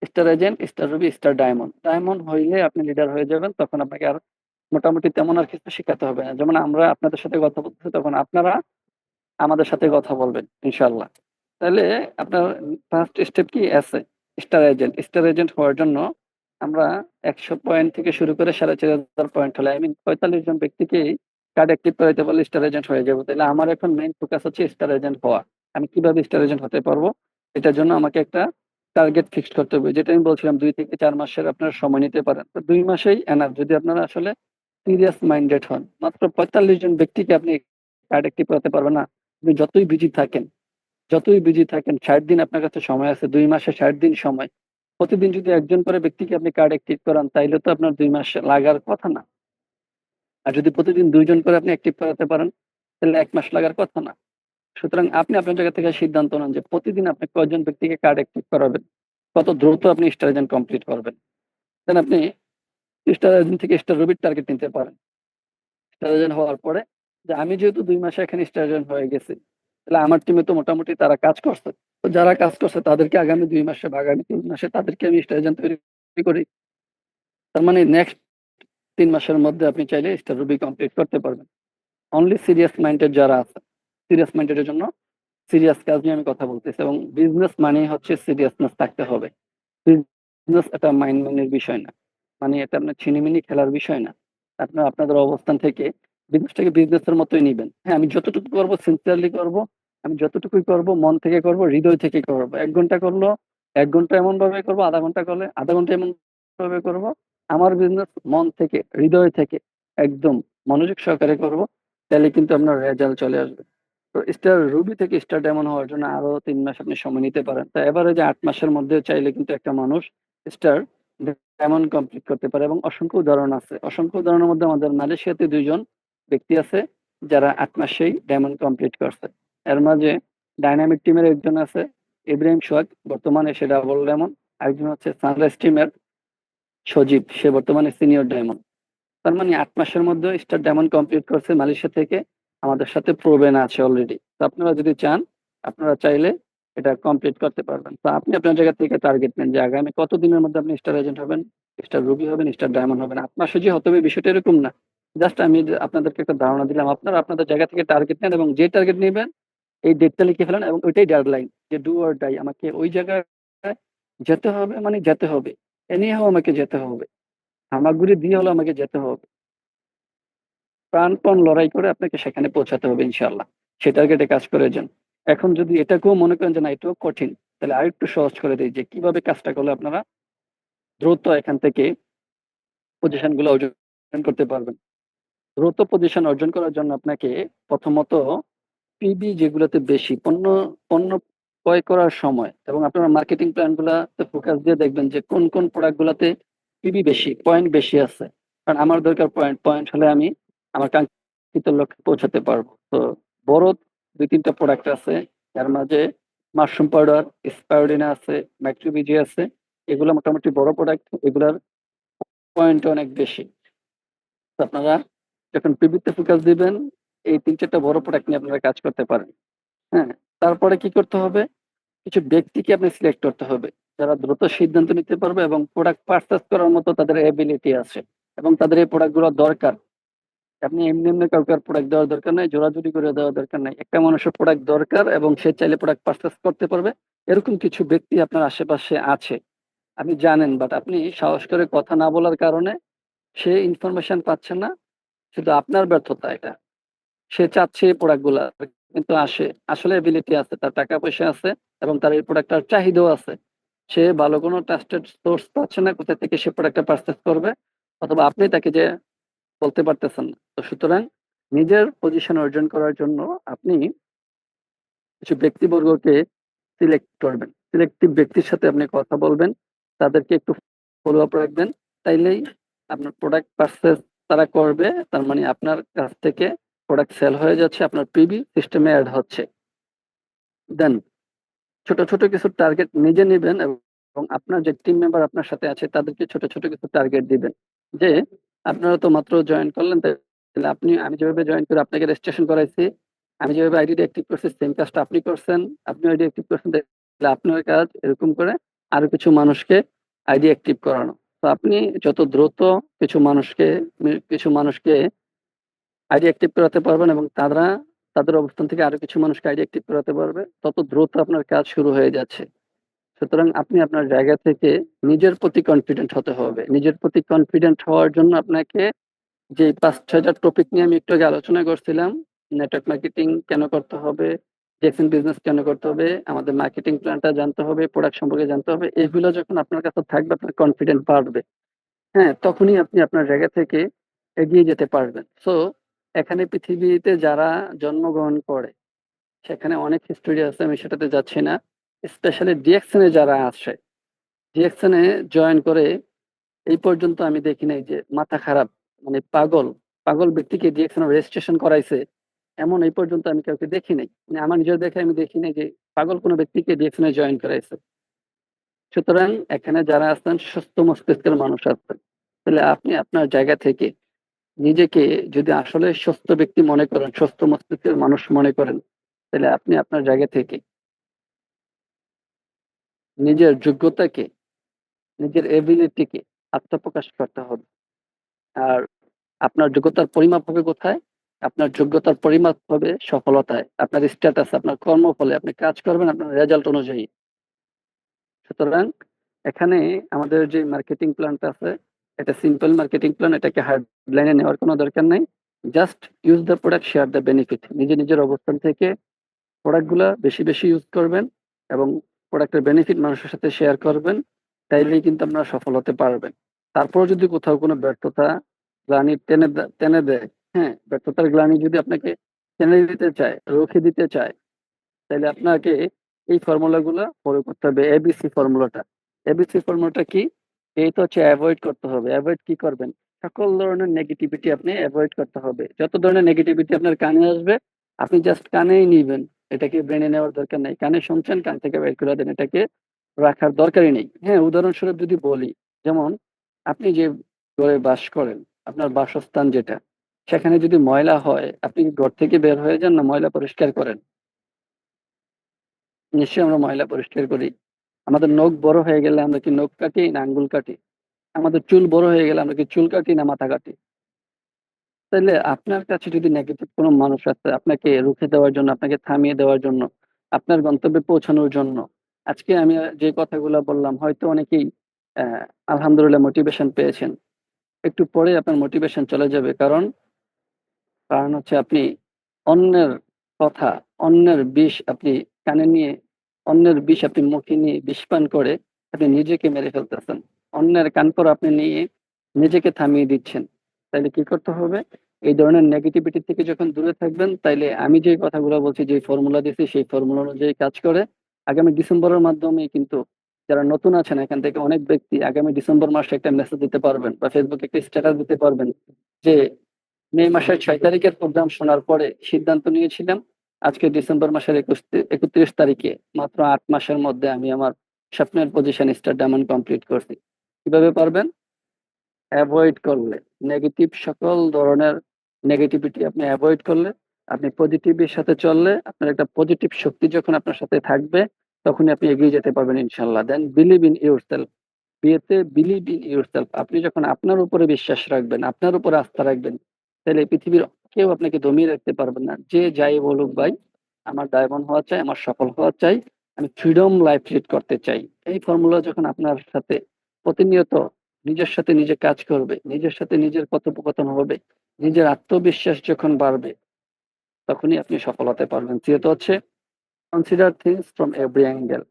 Star agent, star ruby, star diamond. Diamond হইলে আপনি লিডার হয়ে যাবেন, তখন আপনাকে আর মোটামুটি তেমন আর কিছু শেখাতে হবে না। যেমন আমরা আপনাদের সাথে কথা বলতেছি, তখন আপনারা আমাদের সাথে কথা বলবেন ইনশাল্লাহ। তাহলে আপনার ফার্স্ট স্টেপ কি আছে? Star agent. স্টার এজেন্ট হওয়ার জন্য আমরা 100 পয়েন্ট থেকে শুরু করে 4500 পয়েন্ট হলে, 45 জন ব্যক্তিকেই কার্ড অ্যাক্টিভ করাইতে পারলে স্টার এজেন্ট হয়ে যাবো। তাহলে আমার এখন মেইন ফোকাস হচ্ছে স্টার এজেন্ট হওয়া। আমি কিভাবে স্টার এজেন্ট হতে পারবো, এটার জন্য আমাকে একটা টার্গেট ফিক্সড করতে হবে। যেটা আমি বলছিলাম 2 থেকে 4 মাসের আপনারা সময় নিতে পারেন, তো 2 মাসেই এনাফ যদি আপনারা আসলে সিরিয়াস মাইন্ডেড হন। মাত্র 45 জন ব্যক্তিকে আপনি কার্ড অ্যাক্টিভ করাতে পারবেন না। আপনি যতই বিজি থাকেন 60 দিন আপনার কাছে সময় আছে, 2 মাসে 60 দিন সময়। প্রতিদিন যদি একজন করে ব্যক্তিকে আপনি কার্ড অ্যাক্টিভ করান, তাইলে তো আপনার 2 মাস লাগার কথা না। আর যদি প্রতিদিন 2 জন করে আপনি অ্যাক্টিভ করাতে পারেন, তাহলে 1 মাস লাগার কথা না। সুতরাং আপনি আপনার জায়গা থেকে সিদ্ধান্ত নেন যে প্রতিদিন আপনি কয়জন ব্যক্তিকে কার্ড অ্যাক্টিভ করাবেন, কত দ্রুত আপনি স্টার এজেন্ট কমপ্লিট করবেন। দেন আপনি স্টার এজেন্ট থেকে স্টার রুবির টার্গেট নিতে পারেন। স্টার এজেন্ট হওয়ার পরে, যে আমি যেহেতু 2 মাসে এখানে স্টার এজেন্ট হয়ে গেছি, তাহলে আমার টিমে তো মোটামুটি তারা কাজ করছে। তো যারা কাজ করছে তাদেরকে আগামী 2 মাসে বা আগামী 3 মাসে তাদেরকে আমি স্টার এজেন্ট তৈরি করি। তার মানে নেক্সট 3 মাসের মধ্যে আপনি চাইলে স্টার রুবি কমপ্লিট করতে পারবেন। অনলি সিরিয়াস মাইন্ডেড যারা আছে, সিরিয়াস মাইন্ডেডের জন্য সিরিয়াস কাজ নিয়ে আমি কথা বলতেছি। এবং বিজনেস মানে হচ্ছে সিরিয়াসনেস থাকতে হবে। বিজনেস একটা মাইন্ড মাইন্ডের বিষয় না, মানে এটা আপনার ছিনিমিনি খেলার বিষয় না। আপনার আপনাদের অবস্থান থেকে বিজনেসটাকে বিজনেসের মতোই নিবেন। হ্যাঁ, আমি যতটুকু করবো সিনসিয়ারলি করব, আমি যতটুকুই করব মন থেকে করব, হৃদয় থেকে করব। 1 ঘন্টা করলো 1 ঘন্টা এমন ভাবে করবো, আধা ঘন্টা করলে আধা ঘন্টা এমন ভাবে করব। আমার বিজনেস মন থেকে, হৃদয় থেকে, একদম মনোযোগ সহকারে করব। তাহলে কিন্তু আপনার রেজাল্ট চলে আসবে। তো স্টার রুবি থেকে স্টার ডায়মন্ড হওয়ার জন্য আরো 3 মাস আপনি সময় নিতে পারেন। তো এবারে যে 8 মাসের মধ্যে চাইলে কিন্তু একটা মানুষ স্টার ডায়মন্ড কমপ্লিট করতে পারে। এবং অসংখ্য উদাহরণ আছে। অসংখ্য উদাহরণের মধ্যে আমাদের মালয়েশিয়াতে 2 জন ব্যক্তি আছে যারা 8 মাসেই ডায়মন্ড কমপ্লিট করছে। এর মাঝে ডাইনামিক টিমের একজন আছে ইব্রাহিম সোহাগ, বর্তমানে সে ডাবল ডায়মন্ড। আরেকজন হচ্ছে সানরাইজ টিমের সজীব, সে বর্তমানে সিনিয়র ডায়মন্ড। তার মানে 8 মাসের মধ্যে স্টার ডায়মন্ড কমপ্লিট করছে মালয়েশিয়া থেকে, আমাদের সাথে প্রোভেন আছে অলরেডি। তো আপনারা যদি চান, আপনারা চাইলে এটা কমপ্লিট করতে পারবেন। তো আপনি আপনার জায়গা থেকে টার্গেট নেন যে আগামী কত দিনের মধ্যে আপনি স্টার এজেন্ট হবেন, স্টার রুবি হবেন, স্টার ডায়মন্ড হবেন। 8 মাসে যে হতে হবে বিষয়টা এরকম না। জাস্ট আমি যে আপনাদেরকে একটা ধারণা দিলাম। আপনারা আপনাদের জায়গা থেকে টার্গেট নেন এবং যে টার্গেট নেবেন এই ডেটটা লিখে ফেলেন এবং ওইটাই ডেডলাইন, যে ডু অর ডাই, আমাকে ওই জায়গায় যেতে হবে, মানে যেতে হবে, এনি হাও আমাকে যেতে হবে, হামাগুড়ি দিয়ে হলো আমাকে যেতে হবে। প্রাণপণ লড়াই করে আপনাকে সেখানে পৌঁছাতে হবে ইনশাআল্লাহ। সে টার্গেটে কাজ করে যান। এখন যদি এটাকেও মনে করেন যে না এটাও কঠিন, তাহলে আরেকটু সহজ করে দিই যে কিভাবে কাজটা করলে আপনারা দ্রুত এখান থেকে পজিশন গুলো অর্জন করতে পারবেন। দ্রুত পজিশন অর্জন করার জন্য আপনাকে প্রথমত পিবি যেগুলোতে বেশি পণ্য পণ্য ক্রয় করার সময় এবং আপনার মার্কেটিং প্ল্যান গুলাতে ফোকাস দিয়ে দেখবেন যে কোন কোন প্রোডাক্ট গুলাতে পিবি বেশি, পয়েন্ট বেশি আছে। কারণ আমার দরকার পয়েন্ট, পয়েন্ট হলে আমি আমার কাঙ্ক্ষিত লক্ষ্যে পৌঁছাতে পারবো। তো বড় 2-3টা প্রোডাক্ট আছে, এর মাঝে মাশরুম পাউডার, স্পাইরুলিনা আছে, ম্যাক্রোবিজি আছে। এগুলো মোটামুটি বড় প্রোডাক্ট, এগুলার পয়েন্ট অনেক বেশি। তো আপনারা যখন পিবিতে ফোকাস দিবেন, এই 3-4টা বড় প্রোডাক্ট নিয়ে আপনারা কাজ করতে পারেন। হ্যাঁ, তারপরে কি করতে হবে? কিছু ব্যক্তিকে আপনি সিলেক্ট করতে হবে যারা দ্রুত সিদ্ধান্ত নিতে পারবে এবং প্রোডাক্ট পারচেজ করার মতো তাদের এবিলিটি আছে এবং তাদের এই প্রোডাক্ট গুলো দরকার। আপনি এমনি এমনি কাউকে প্রোডাক্ট দেওয়ার দরকার নাই, জোরাজুরি করে দেওয়ার দরকার নাই। একটা মানুষের প্রোডাক্ট দরকার এবং সে চাইলে প্রোডাক্ট পারচেজ করতে পারবে, এরকম কিছু ব্যক্তি আপনার আশেপাশে আছে, আপনি জানেন, বাট আপনি সাহস করে কথা না বলার কারণে সে ইনফরমেশন পাচ্ছে না। শুধু আপনার ব্যর্থতা এটা। সে চাচ্ছে এই প্রোডাক্ট গুলা, কিন্তু আসলে এবিলিটি আছে, তার টাকা পয়সা আছে এবং তার এই প্রোডাক্টটার চাহিদাও আছে। সে ভালো কোনো ট্রাস্টেড সোর্স পাচ্ছে না কোথা থেকে সে প্রোডাক্টটা পারচেজ করবে, অথবা আপনি তাকে যে বলতে পারতেছেন না। তো সুতরাং নিজের পজিশন অর্জন করার জন্য আপনি কিছু ব্যক্তিবর্গকে সিলেক্ট করবেন, সিলেক্টিভ ব্যক্তির সাথে আপনি কথা বলবেন, তাদেরকে একটু ফলো আপ রাখবেন। তাইলেই আপনার প্রোডাক্ট পারচেজ তারা করবে, তার মানে আপনার কাছ থেকে প্রোডাক্ট সেল হয়ে যাচ্ছে, আপনার পিবি সিস্টেমে অ্যাড হচ্ছে। দেন ছোট ছোট কিছু টার্গেট নিজে নেবেন এবং আপনার যে টিম মেম্বার আপনার সাথে আছে তাদেরকে ছোট ছোট কিছু টার্গেট দিবেন। যে আপনারা তো মাত্র জয়েন করলেন, তাহলে আমি যেভাবে জয়েন করে আপনাকে রেজিস্ট্রেশন করাইছি, আমি যেভাবে আইডি অ্যাক্টিভ করছি সেম কাজটা আপনি করছেন, আপনি আইডি অ্যাক্টিভ করছেন, তাহলে আপনার কাজ এরকম করে আরো কিছু মানুষকে আইডি অ্যাক্টিভ করানো। তো আপনি যত দ্রুত কিছু মানুষকে আইডি অ্যাক্টিভ করাতে পারবেন এবং তাদের অবস্থান থেকে আরো কিছু মানুষকে আইডি অ্যাক্টিভ করাতে পারবে, তত দ্রুত আপনার কাজ শুরু হয়ে যাচ্ছে। সুতরাং আপনি আপনার জায়গা থেকে নিজের প্রতি কনফিডেন্ট হতে হবে। নিজের প্রতি কনফিডেন্ট হওয়ার জন্য আপনাকে যে ৫-৬টা টপিক নিয়ে আমি একটু আগে আলোচনা করছিলাম, নেটওয়ার্ক মার্কেটিং কেন করতে হবে, জেকসন বিজনেস কেন করতে হবে, আমাদের মার্কেটিং প্ল্যানটা জানতে হবে, প্রোডাক্ট সম্পর্কে জানতে হবে। এগুলো যখন আপনার কাছে থাকবে, আপনার কনফিডেন্ট বাড়বে। হ্যাঁ, তখনই আপনি আপনার জায়গা থেকে এগিয়ে যেতে পারবেন। সো এখানে পৃথিবীতে যারা জন্মগ্রহণ করে সেখানে অনেক হিস্টোরি আছে, আমি সেটাতে যাচ্ছি না। স্পেশালি ডিএকশন এ যারা আসে, ডিএকশন এ জয়েন করে এই পর্যন্ত আমি দেখি নাই যে মাথা খারাপ, মানে পাগল পাগল ব্যক্তিকে ডিএকশন রেজিস্ট্রেশন করাইছে, এমন এই পর্যন্ত আমি কাউকে দেখি নাই। মানে আমার নিজের দেখে আমি দেখি নাই যে পাগল কোনো ব্যক্তিকে ডিএকশন এ জয়েন করাইছে। সুতরাং এখানে যারা আছেন সুস্থ মস্তিষ্কের মানুষ আছেন। তাহলে আপনি আপনার জায়গা থেকে নিজেকে যদি আসলে সুস্থ ব্যক্তি মনে করেন, সুস্থ মস্তিষ্কের মানুষ মনে করেন, তাহলে আপনি আপনার জায়গা থেকে নিজের যোগ্যতাকে, নিজের এবিলিটিকে আত্মপ্রকাশ করতে হবে। আর আপনার যোগ্যতার পরিমাপ হবে কোথায়? আপনার যোগ্যতার পরিমাপ হবে সফলতায়, আপনার স্ট্যাটাস, আপনার কর্মফলে। আপনি কাজ করবেন আপনার রেজাল্ট অনুযায়ী। সুতরাং এখানে আমাদের যে মার্কেটিং প্ল্যানটা আছে, এটা সিম্পল মার্কেটিং প্ল্যান, এটাকে হার্ড লাইনে নেওয়ার কোনো দরকার নাই। Just use the product, share the benefit. নিজের অবস্থান থেকে প্রোডাক্টগুলা বেশি ইউজ করবেন এবং প্রোডাক্টের বেনিফিট মানুষের সাথে শেয়ার করবেন। তাইলেই কিন্তু আপনারা সফল হতে পারবেন। তারপরেও যদি কোথাও কোনো ব্যর্থতা গ্লানি টেনে দেয়, হ্যাঁ, ব্যর্থতার গ্লানি যদি আপনাকে টেনে দিতে চায়, রুখে দিতে চায়, তাহলে আপনাকে এই ফর্মুলাগুলো ফলো করতে হবে। এবিসি ফর্মুলাটা। এবিসি ফর্মুলাটা কি? এই তো হচ্ছে অ্যাভয়েড করতে হবে। অ্যাভয়েড কি করবেন? সকল ধরনের নেগেটিভিটি আপনি অ্যাভয়েড করতে হবে। যত ধরনের নেগেটিভিটি আপনার কানে আসবে, আপনি জাস্ট কানেই নিবেন। এটাকে ব্রেনে নেওয়ার দরকার নেই। কানে শুনছেন, কান থেকে বের করে দেন। এটাকে রাখার দরকারই নেই। হ্যাঁ, উদাহরণস্বরূপ যদি বলি, যেমন আপনি যে ঘরে বাস করেন, আপনার বাসস্থান যেটা, সেখানে যদি ময়লা হয়, আপনি কি ঘর থেকে বের হয়ে যান না ময়লা পরিষ্কার করেন? নিশ্চয়ই আমরা ময়লা পরিষ্কার করি। আমাদের নখ বড় হয়ে গেলে আমরা কি নখ কাটি না আঙ্গুল কাটি? আমাদের চুল বড় হয়ে গেলে আমরা কি চুল কাটি না মাথা কাটি? তাইলে আপনার কাছে যদি নেগেটিভ কোনো মানুষ আছে আপনাকে রুখে দেওয়ার জন্য, আপনাকে থামিয়ে দেওয়ার জন্য, আপনার গন্তব্যে পৌঁছানোর জন্য, আজকে আমি যে কথাগুলা বললাম হয়তো অনেকেই আ আলহামদুলিল্লাহ মোটিভেশন পেয়েছেন। একটু পরে আপনার মোটিভেশন চলে যাবে। কারণ হচ্ছে আপনি অন্যের কথা, অন্যের বিষ আপনি কানে নিয়ে, অন্যের বিষ আপনি মুখে নিয়ে বিষ পান করে আপনি নিজেকে মেরে ফেলতেছেন। অন্যের কান পর আপনি নিয়ে নিজেকে থামিয়ে দিচ্ছেন। তাইলে কি করতে হবে? এই ধরনের নেগেটিভিটি থেকে যখন দূরে থাকবেন, তাইলে আমি যে কথাগুলো বলছি, যে ফর্মুলা দিছি সেই ফর্মুলা অনুযায়ী কাজ করে আগামী ডিসেম্বরের মাধ্যমেই কিন্তু যারা নতুন আছেন এখান থেকে অনেক ব্যক্তি আগামী ডিসেম্বর মাসে একটা মেসেজ দিতে পারবেন বা ফেসবুকে একটা স্ট্যাটাস দিতে পারবেন যে মে মাসের ৬ তারিখের প্রোগ্রাম শোনার পরে সিদ্ধান্ত নিয়েছিলাম আজকে ডিসেম্বর মাসের ৩১ তারিখে মাত্র ৮ মাসের মধ্যে আমি আমার স্বপ্নের পজিশন স্টার ডায়মন্ড কমপ্লিট করছি। কিভাবে পারবেন? এভয়েড করলে, নেগেটিভ সকল ধরনের নেগেটিভিটি আপনি এভয়েড করলে, আপনি পজিটিভের সাথে চললে, আপনার একটা পজিটিভ শক্তি যখন আপনার সাথে থাকবে, তখনই আপনি এগিয়ে যেতে পারবেন ইনশাআল্লাহ। দেন বিলিভ ইন ইউরসেলফ। বিয়েতে বিলিভ ইন ইউরসেলফ। আপনি যখন আপনার উপরে বিশ্বাস রাখবেন, আপনার উপরে আস্থা রাখবেন, তাহলে পৃথিবীর কেউ আপনাকে দমিয়ে রাখতে পারবে না। যে যাই বলুক ভাই, আমার ডায়মন্ড হওয়া চাই, আমার সফল হওয়া চাই, আমি ফ্রিডম লাইফ লিড করতে চাই। এই ফর্মুলা যখন আপনার সাথে প্রতিনিয়ত নিজের সাথে নিজে কাজ করবে, নিজের সাথে নিজের কথোপকথন হবে, নিজের আত্মবিশ্বাস যখন বাড়বে, তখনই আপনি সফল হতে পারবেন। তৃতীয়ত হচ্ছে consider things from every angle.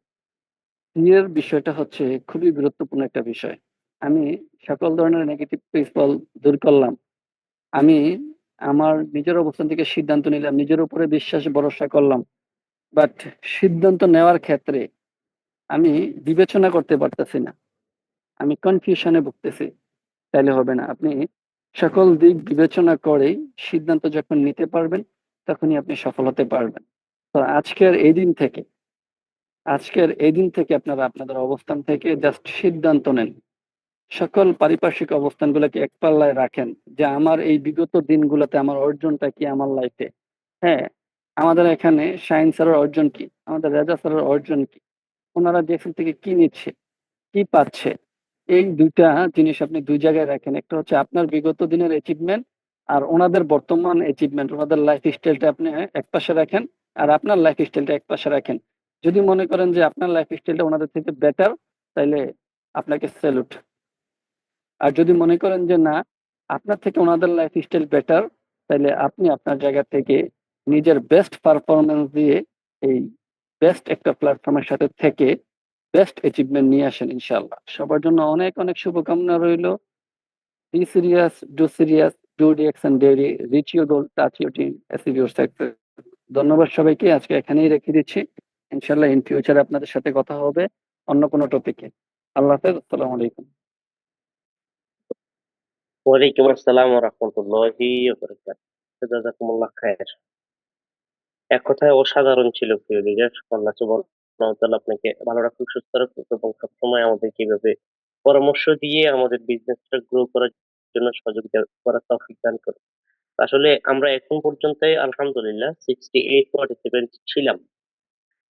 এর বিষয়টা হচ্ছে খুবই গুরুত্বপূর্ণ একটা বিষয়। আমি সকল ধরনের নেগেটিভ পিপল দূর করলাম। আমি আমার নিজের অবস্থান থেকে সিদ্ধান্ত নিলাম, নিজের উপরে বিশ্বাস ভরসা করলাম। বাট সিদ্ধান্ত নেওয়ার ক্ষেত্রে আমি বিবেচনা করতে পারতেছি না। আমি কনফিউশন এ ভুগতেছি। তাইলে হবে না। আপনি সকল দিক বিবেচনা করেই সিদ্ধান্ত যখন নিতে পারবেন, তখনই আপনি সফল হতে পারবেন। তো আজকের এই দিন থেকে আপনারা আপনাদের অবস্থান থেকে জাস্ট সিদ্ধান্ত নেন। সকল পারিপার্শ্বিক অবস্থানগুলোকে এক পাল্লায় রাখেন যে আমার এই বিগত দিনগুলোতে আমার অর্জনটা কি আমার লাইফে। হ্যাঁ, আমাদের এখানে শাহিন স্যারের অর্জন কি? আমাদের রেজা স্যারের অর্জন কি? উনারা জেএফএল থেকে কি নিচ্ছে? কি পাচ্ছে। এই ২ টা জিনিস আপনি ২ জায়গায় রাখেন। একটা হচ্ছে আপনার বিগত দিনের অ্যাচিভমেন্ট আর ওনাদের বর্তমান অ্যাচিভমেন্ট, ওনাদের লাইফ স্টাইলটা আপনি একপাশে রাখেন আর আপনার লাইফ স্টাইলটা একপাশে রাখেন। যদি মনে করেন যে আপনার লাইফ স্টাইলটা ওনাদের থেকে বেটার, তাইলে আপনাকে সেলুট। আর যদি মনে করেন যে না, আপনার থেকে ওনাদের লাইফ স্টাইল বেটার, তাইলে আপনি আপনার জায়গা থেকে নিজের বেস্ট পারফরম্যান্স দিয়ে এই বেস্ট একটা প্ল্যাটফর্মের সাথে থেকে বেস্ট অ্যাচিভমেন্ট নিয়ে আসেন ইনশাআল্লাহ। সবার জন্য অনেক, অনেক শুভকামনা রইলো। Be serious, do the action daily, reach your goal, touch your dream, achieve your success. ধন্যবাদ সবাইকে। আজকে এখানেই রেখে দিচ্ছি। ইনশাআল্লাহ ইন ফিউচার আপনাদের সাথে কথা হবে অন্য কোনো টপিকে। আল্লাহ হাফেজ। আসসালামু আলাইকুম। ওয়ালাইকুম আসসালাম ওয়া রাহমাতুল্লাহি ওয়া বারাকাতুহু। জাযাকুমুল্লাহ খায়ের। এক কথায় অসাধারণ ছিল প্রিয় লিডার। আল্লাহ সুবহানাহু ওয়া তাআলা আপনাকে ভালো রাখুক, সুস্থ রাখুক এবং সবসময় আমাদেরকে এভাবে পরামর্শ দিয়ে আমাদের বিজনেসটা গ্রো করার জন্য সহযোগিতা করার তৌফিক দান করুন। আসলে আমরা এখন পর্যন্ত আলহামদুলিল্লাহ 68 পার্টিসিপেন্ট ছিলাম।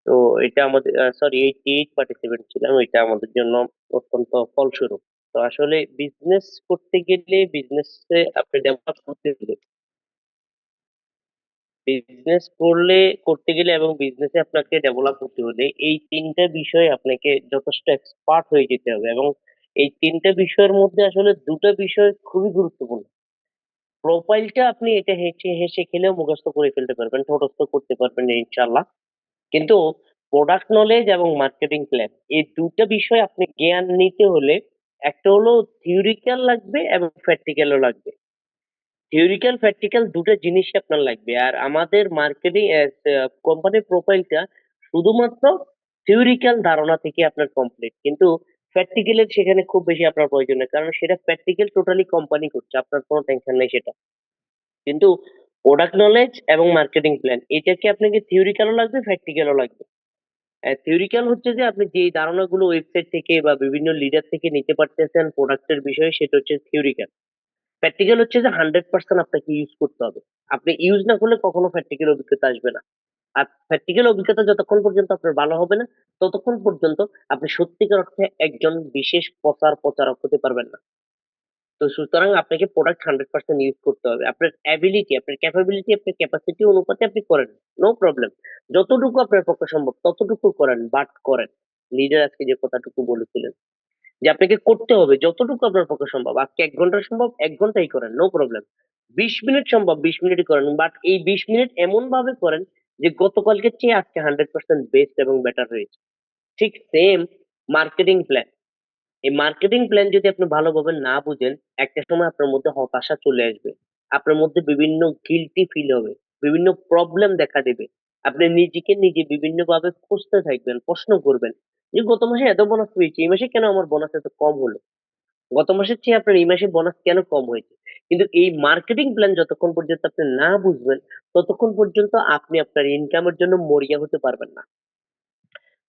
তো এটা আমাদের সরি 88 পার্টিসিপেন্ট ছিলাম। এটা আমাদের জন্য অত্যন্ত ফলস্বরূপ। তো আসলে বিজনেস করতে গেলে বিজনেসে আপনি ডেভেলপ করতে গেলে করতে গেলে এবং বিজনেসে আপনাকে ডেভেলপ করতে হলে এই তিনটা বিষয় আপনাকে যথেষ্ট এক্সপার্ট হয়ে যেতে হবে এবং এই তিনটা বিষয়ের মধ্যে আসলে দুটো বিষয় খুবই গুরুত্বপূর্ণ। প্রোফাইলটা আপনি এটা হেসে হেসে খেলেও মুখস্থ করে ফেলতে পারবেন, ঠোঁটস্থ করতে পারবেন ইনশাল্লাহ। কিন্তু প্রোডাক্ট নলেজ এবং মার্কেটিং প্ল্যান এই দুটো বিষয় আপনি জ্ঞান নিতে হলে একটা হলো থিওরিক্যাল লাগবে এবং প্র্যাকটিক্যালও লাগবে। থিওরিক্যাল প্র্যাকটিক্যাল দুটো জিনিসই আপনার লাগবে। আর আমাদের মার্কেটিং কোম্পানির প্রোফাইলটা শুধুমাত্র থিওরিক্যাল ধারণা থেকে আপনার কমপ্লিট, কিন্তু প্র্যাকটিক্যালের সেখানে খুব বেশি আপনার প্রয়োজন নেই, কারণ সেটা প্র্যাকটিক্যাল টোটালি কোম্পানি করছে, আপনার কোনো টেনশন নেই সেটা। কিন্তু প্রোডাক্ট নলেজ এবং মার্কেটিং প্ল্যান এটাকে আপনাকে থিওরিক্যালও লাগবে, প্র্যাকটিক্যালও লাগবে। থিওরিক্যাল হচ্ছে যে আপনি যে ধারণাগুলো ওয়েবসাইট থেকে বা বিভিন্ন লিডার থেকে নিতে পারতেছেন প্রোডাক্টের বিষয়ে, সেটা হচ্ছে থিওরিক্যাল। প্র্যাকটিক্যাল হচ্ছে যে 100% আপনাকে ইউজ করতে হবে। আপনি ইউজ না করলে কখনো প্র্যাকটিক্যাল অভিজ্ঞতা আসবে না। আর প্র্যাকটিক্যাল অভিজ্ঞতা যতক্ষণ পর্যন্ত আপনার ভালো হবে না, ততক্ষণ পর্যন্ত আপনি সত্যিকার অর্থে একজন বিশেষ প্রচারক হতে পারবেন না। তো সুতরাং আপনাকে প্রোডাক্ট 100% ইউজ করতে হবে। আপনার অ্যাবিলিটি, আপনার ক্যাপাবিলিটি, আপনার ক্যাপাসিটি অনুপাতে আপনি করেন, নো প্রবলেম। যতটুকু আপনার পক্ষে সম্ভব ততটুকু করেন, বাট করেন। লিডার আজকে যে কথাটুকু বলেছিলেন যে আপনাকে করতে হবে যতটুকু আপনার পক্ষে সম্ভব। আজকে ১ ঘন্টা সম্ভব ১ ঘন্টাই করেন, নো প্রবলেম। ২০ মিনিট সম্ভব ২০ মিনিটই করেন। বাট এই ২০ মিনিট এমন ভাবে করেন যে গতকালকের চেয়ে আজকে 100% বেস্ট এবং বেটার হয়েছে। ঠিক সেম মার্কেটিং প্ল্যান। এই মার্কেটিং প্ল্যান যদি আপনি ভালোভাবে না বুঝেন, একটা সময় আপনার মধ্যে হতাশা চলে আসবে। আপনার মধ্যে বিভিন্ন গিল্টি ফিল হবে, বিভিন্ন প্রবলেম দেখা দেবে। আপনি নিজেকে নিজে বিভিন্নভাবে খুঁজতে থাকবেন, প্রশ্ন করবেন যে গত মাসে এত বোনাস পেয়েছি, এই মাসে কেন আমার বোনাস এত কম হলো? গত মাসের চেয়ে আপনার এই মাসে বোনাস কেন কম হয়েছে? কিন্তু এই মার্কেটিং প্ল্যান যতক্ষণ পর্যন্ত আপনি না বুঝবেন, ততক্ষণ পর্যন্ত আপনি আপনার ইনকামের জন্য মরিয়া হতে পারবেন না।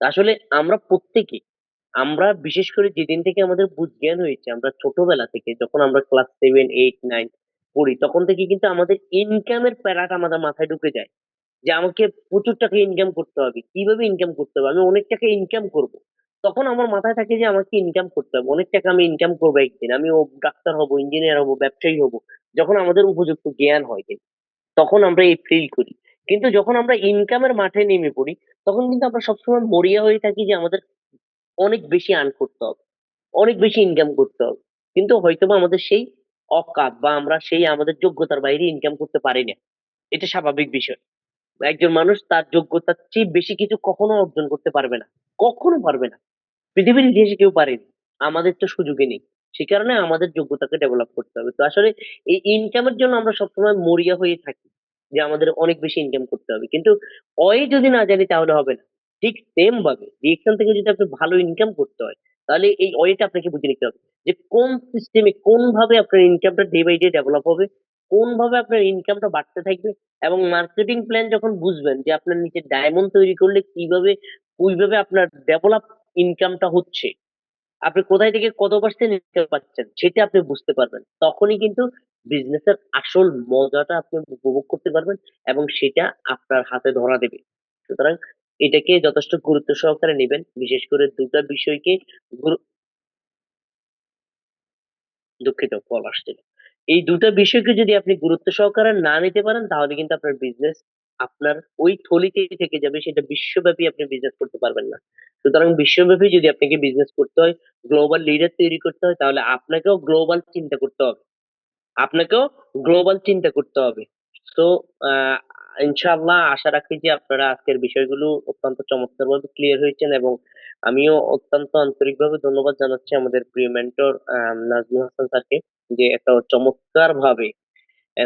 আসলে আমরা প্রত্যেকে, আমরা বিশেষ করে যেদিন থেকে আমাদের বুঝ জ্ঞান হয়েছে, আমরা ছোটবেলা থেকে যখন আমরা ক্লাস 7, 8, 9 পড়ি, তখন থেকে কিন্তু আমাদের ইনকামের প্যারাটা আমাদের মাথায় ঢুকে যায়। যে আমাকে প্রচুর টাকা ইনকাম করতে হবে। কিভাবে ইনকাম করতে হবে? আমি অনেক টাকা ইনকাম করব। তখন আমার মাথায় থাকে যে আমাকে ইনকাম করতে হবে। অনেক টাকা আমি ইনকাম করবো একদিন। আমি ডাক্তার হব, ইঞ্জিনিয়ার হব, ব্যবসায়ী হব। যখন আমাদের উপযুক্ত জ্ঞান হয় কিন্তু, তখন আমরা এই ফিল করি। কিন্তু যখন আমরা ইনকামের মাঠে নেমে পড়ি, তখন কিন্তু আমরা সবসময় মরিয়া হয়ে থাকি যে আমাদের অনেক বেশি আর্ন করতে হবে, অনেক বেশি ইনকাম করতে হবে। কিন্তু হয়তোবা আমাদের সেই অকাত বা আমরা সেই আমাদের যোগ্যতার বাইরে ইনকাম করতে পারি না। এটা স্বাভাবিক বিষয়। একজন মানুষ তার যোগ্যতার চেয়ে বেশি কিছু কখনো অর্জন করতে পারবে না। কখনো পারবে না। পৃথিবীর ইতিহাসে কেউ পারেনি। আমাদের তো সুযোগই নেই। সে কারণে আমাদের যোগ্যতাকে ডেভেলপ করতে হবে। তো আসলে এই ইনকামের জন্য আমরা সবসময় মরিয়া হয়ে থাকি যে আমাদের অনেক বেশি ইনকাম করতে হবে। কিন্তু যদি না জানি তাহলে হবে না। ঠিক সেম ভাবে রিঅ্যাকশন থেকে যদি আপনি ভালো ইনকাম করতে হয়, তাহলে এই টা আপনাকে বুঝে নিতে হবে যে কোন সিস্টেমে কোন ভাবে আপনার ইনকামটা ডে বাই ডে ডেভেলপ হবে, কোন ভাবে আপনার ইনকামটা বাড়তে থাকবে। এবং মার্কেটিং প্ল্যান যখন বুঝবেন যে আপনার নিচে ডায়মন্ড তৈরি করলে কিভাবে ওইভাবে আপনার ডেভেলপ ইনকামটা হচ্ছে, আপনি কোথায় থেকে কত পার্সেন্ট ইনকাম পাচ্ছেন সেটা আপনি বুঝতে পারবেন। তখনই কিন্তু বিজনেসের আসল মজাটা আপনি উপভোগ করতে পারবেন এবং সেটা আপনার হাতে ধরা দেবে। সুতরাং এটাকে যথেষ্ট গুরুত্ব সহকারে নেবেন। বিশেষ করে ২ টা বিষয়কে গুরু দুঃখিত, কল আসছিল। এই দুটো বিষয়কে যদি আপনি গুরুত্ব সহকারে না নিতে পারেন তাহলে কিন্তু আপনার বিজনেস আপনার ওই থলিতেই থেকে যাবে, সেটা বিশ্বব্যাপী আপনি বিজনেস করতে পারবেন না। সুতরাং বিশ্বব্যাপী যদি আপনাকে বিজনেস করতে হয়, গ্লোবাল লিডার তৈরি করতে হয়, তাহলে আপনাকেও গ্লোবাল চিন্তা করতে হবে। আপনাকেও গ্লোবাল চিন্তা করতে হবে। তো আহ, ইনশাআল্লাহ আশা রাখি যে আপনারা আজকের বিষয়গুলো অত্যন্ত চমৎকারভাবে ক্লিয়ার হয়েছেন, এবং আমিও অত্যন্ত আন্তরিকভাবে ধন্যবাদ জানাচ্ছি আমাদের প্রিয় মেন্টর নাজমুল হাসান স্যারকে, যে এত চমৎকার ভাবে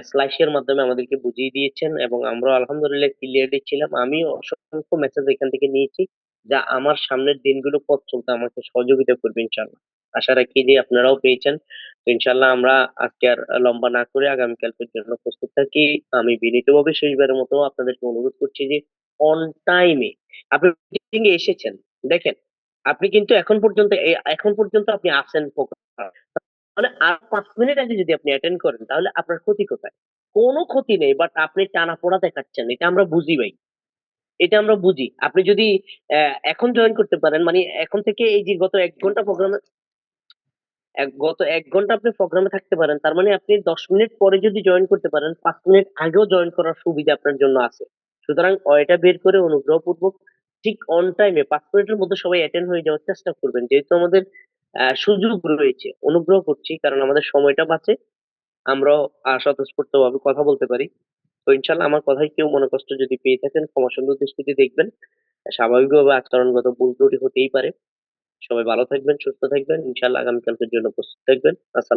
স্লাইসের মাধ্যমে আমাদেরকে বুঝিয়ে দিয়েছেন, এবং আমরা আলহামদুলিল্লাহ ক্লিয়ারলি ছিলাম। আমিও অসংখ্য মেসেজ এখান থেকে নিয়েছি, যা আমার সামনের দিনগুলো পথ চলতে আমাকে সহযোগিতা করবে ইনশাআল্লাহ। আশা রাখি যে আপনারাও পেয়েছেন। তো ইনশাআল্লাহ আমরা আজকে আর লম্বা না করে আগামীকালকের জন্য প্রস্তুত থাকি। আমি বিনীতভাবে শেষবারের মতো আপনাদেরকে অনুরোধ করছি যে অন টাইমে আপনি মিটিং এ এসেছেন, দেখেন আপনি কিন্তু এখন পর্যন্ত আপনি আছেন focus। মানে আর 5 মিনিট আগে যদি আপনি অ্যাটেন্ড করেন তাহলে আপনার ক্ষতি কোথায়? কোনো ক্ষতি নেই, বাট আপনি টানাপোড়া দেখাচ্ছেন, এটা আমরা বুঝি ভাই। এটা আমরা বুঝি। আপনি যদি এখন জয়েন করতে পারেন, মানে এখন থেকে এই যে গত 1 ঘন্টা প্রোগ্রামে গত 1 ঘন্টা আপনি প্রোগ্রামে থাকতে পারেন, তার মানে আপনি 10 মিনিট পরে যদি জয়েন করতে পারেন, 5 মিনিট আগেও জয়েন করার সুবিধা আপনার জন্য আছে। সুতরাং ওইটা বের করে অনুগ্রহপূর্বক ঠিক অন টাইমে 5 মিনিটের মধ্যে সবাই অ্যাটেন্ড হয়ে যাওয়ার চেষ্টা করবেন, যেহেতু আমাদের সুযোগ রয়েছে। অনুগ্রহ করছি, কারণ আমাদের সময়টা বাঁচে, আমরাও স্বতঃস্ফূর্ত ভাবে কথা বলতে পারি। তো ইনশাল্লাহ আমার কথায় কেউ মনে কষ্ট যদি পেয়ে থাকেন, ক্ষমা সুন্দর দৃষ্টিতে দেখবেন। স্বাভাবিকভাবে আচরণগত ভুল ত্রুটি হতেই পারে। সবাই ভালো থাকবেন, সুস্থ থাকবেন, ইনশাল্লাহ আগামীকালকের জন্য প্রস্তুত থাকবেন। আসসালাম।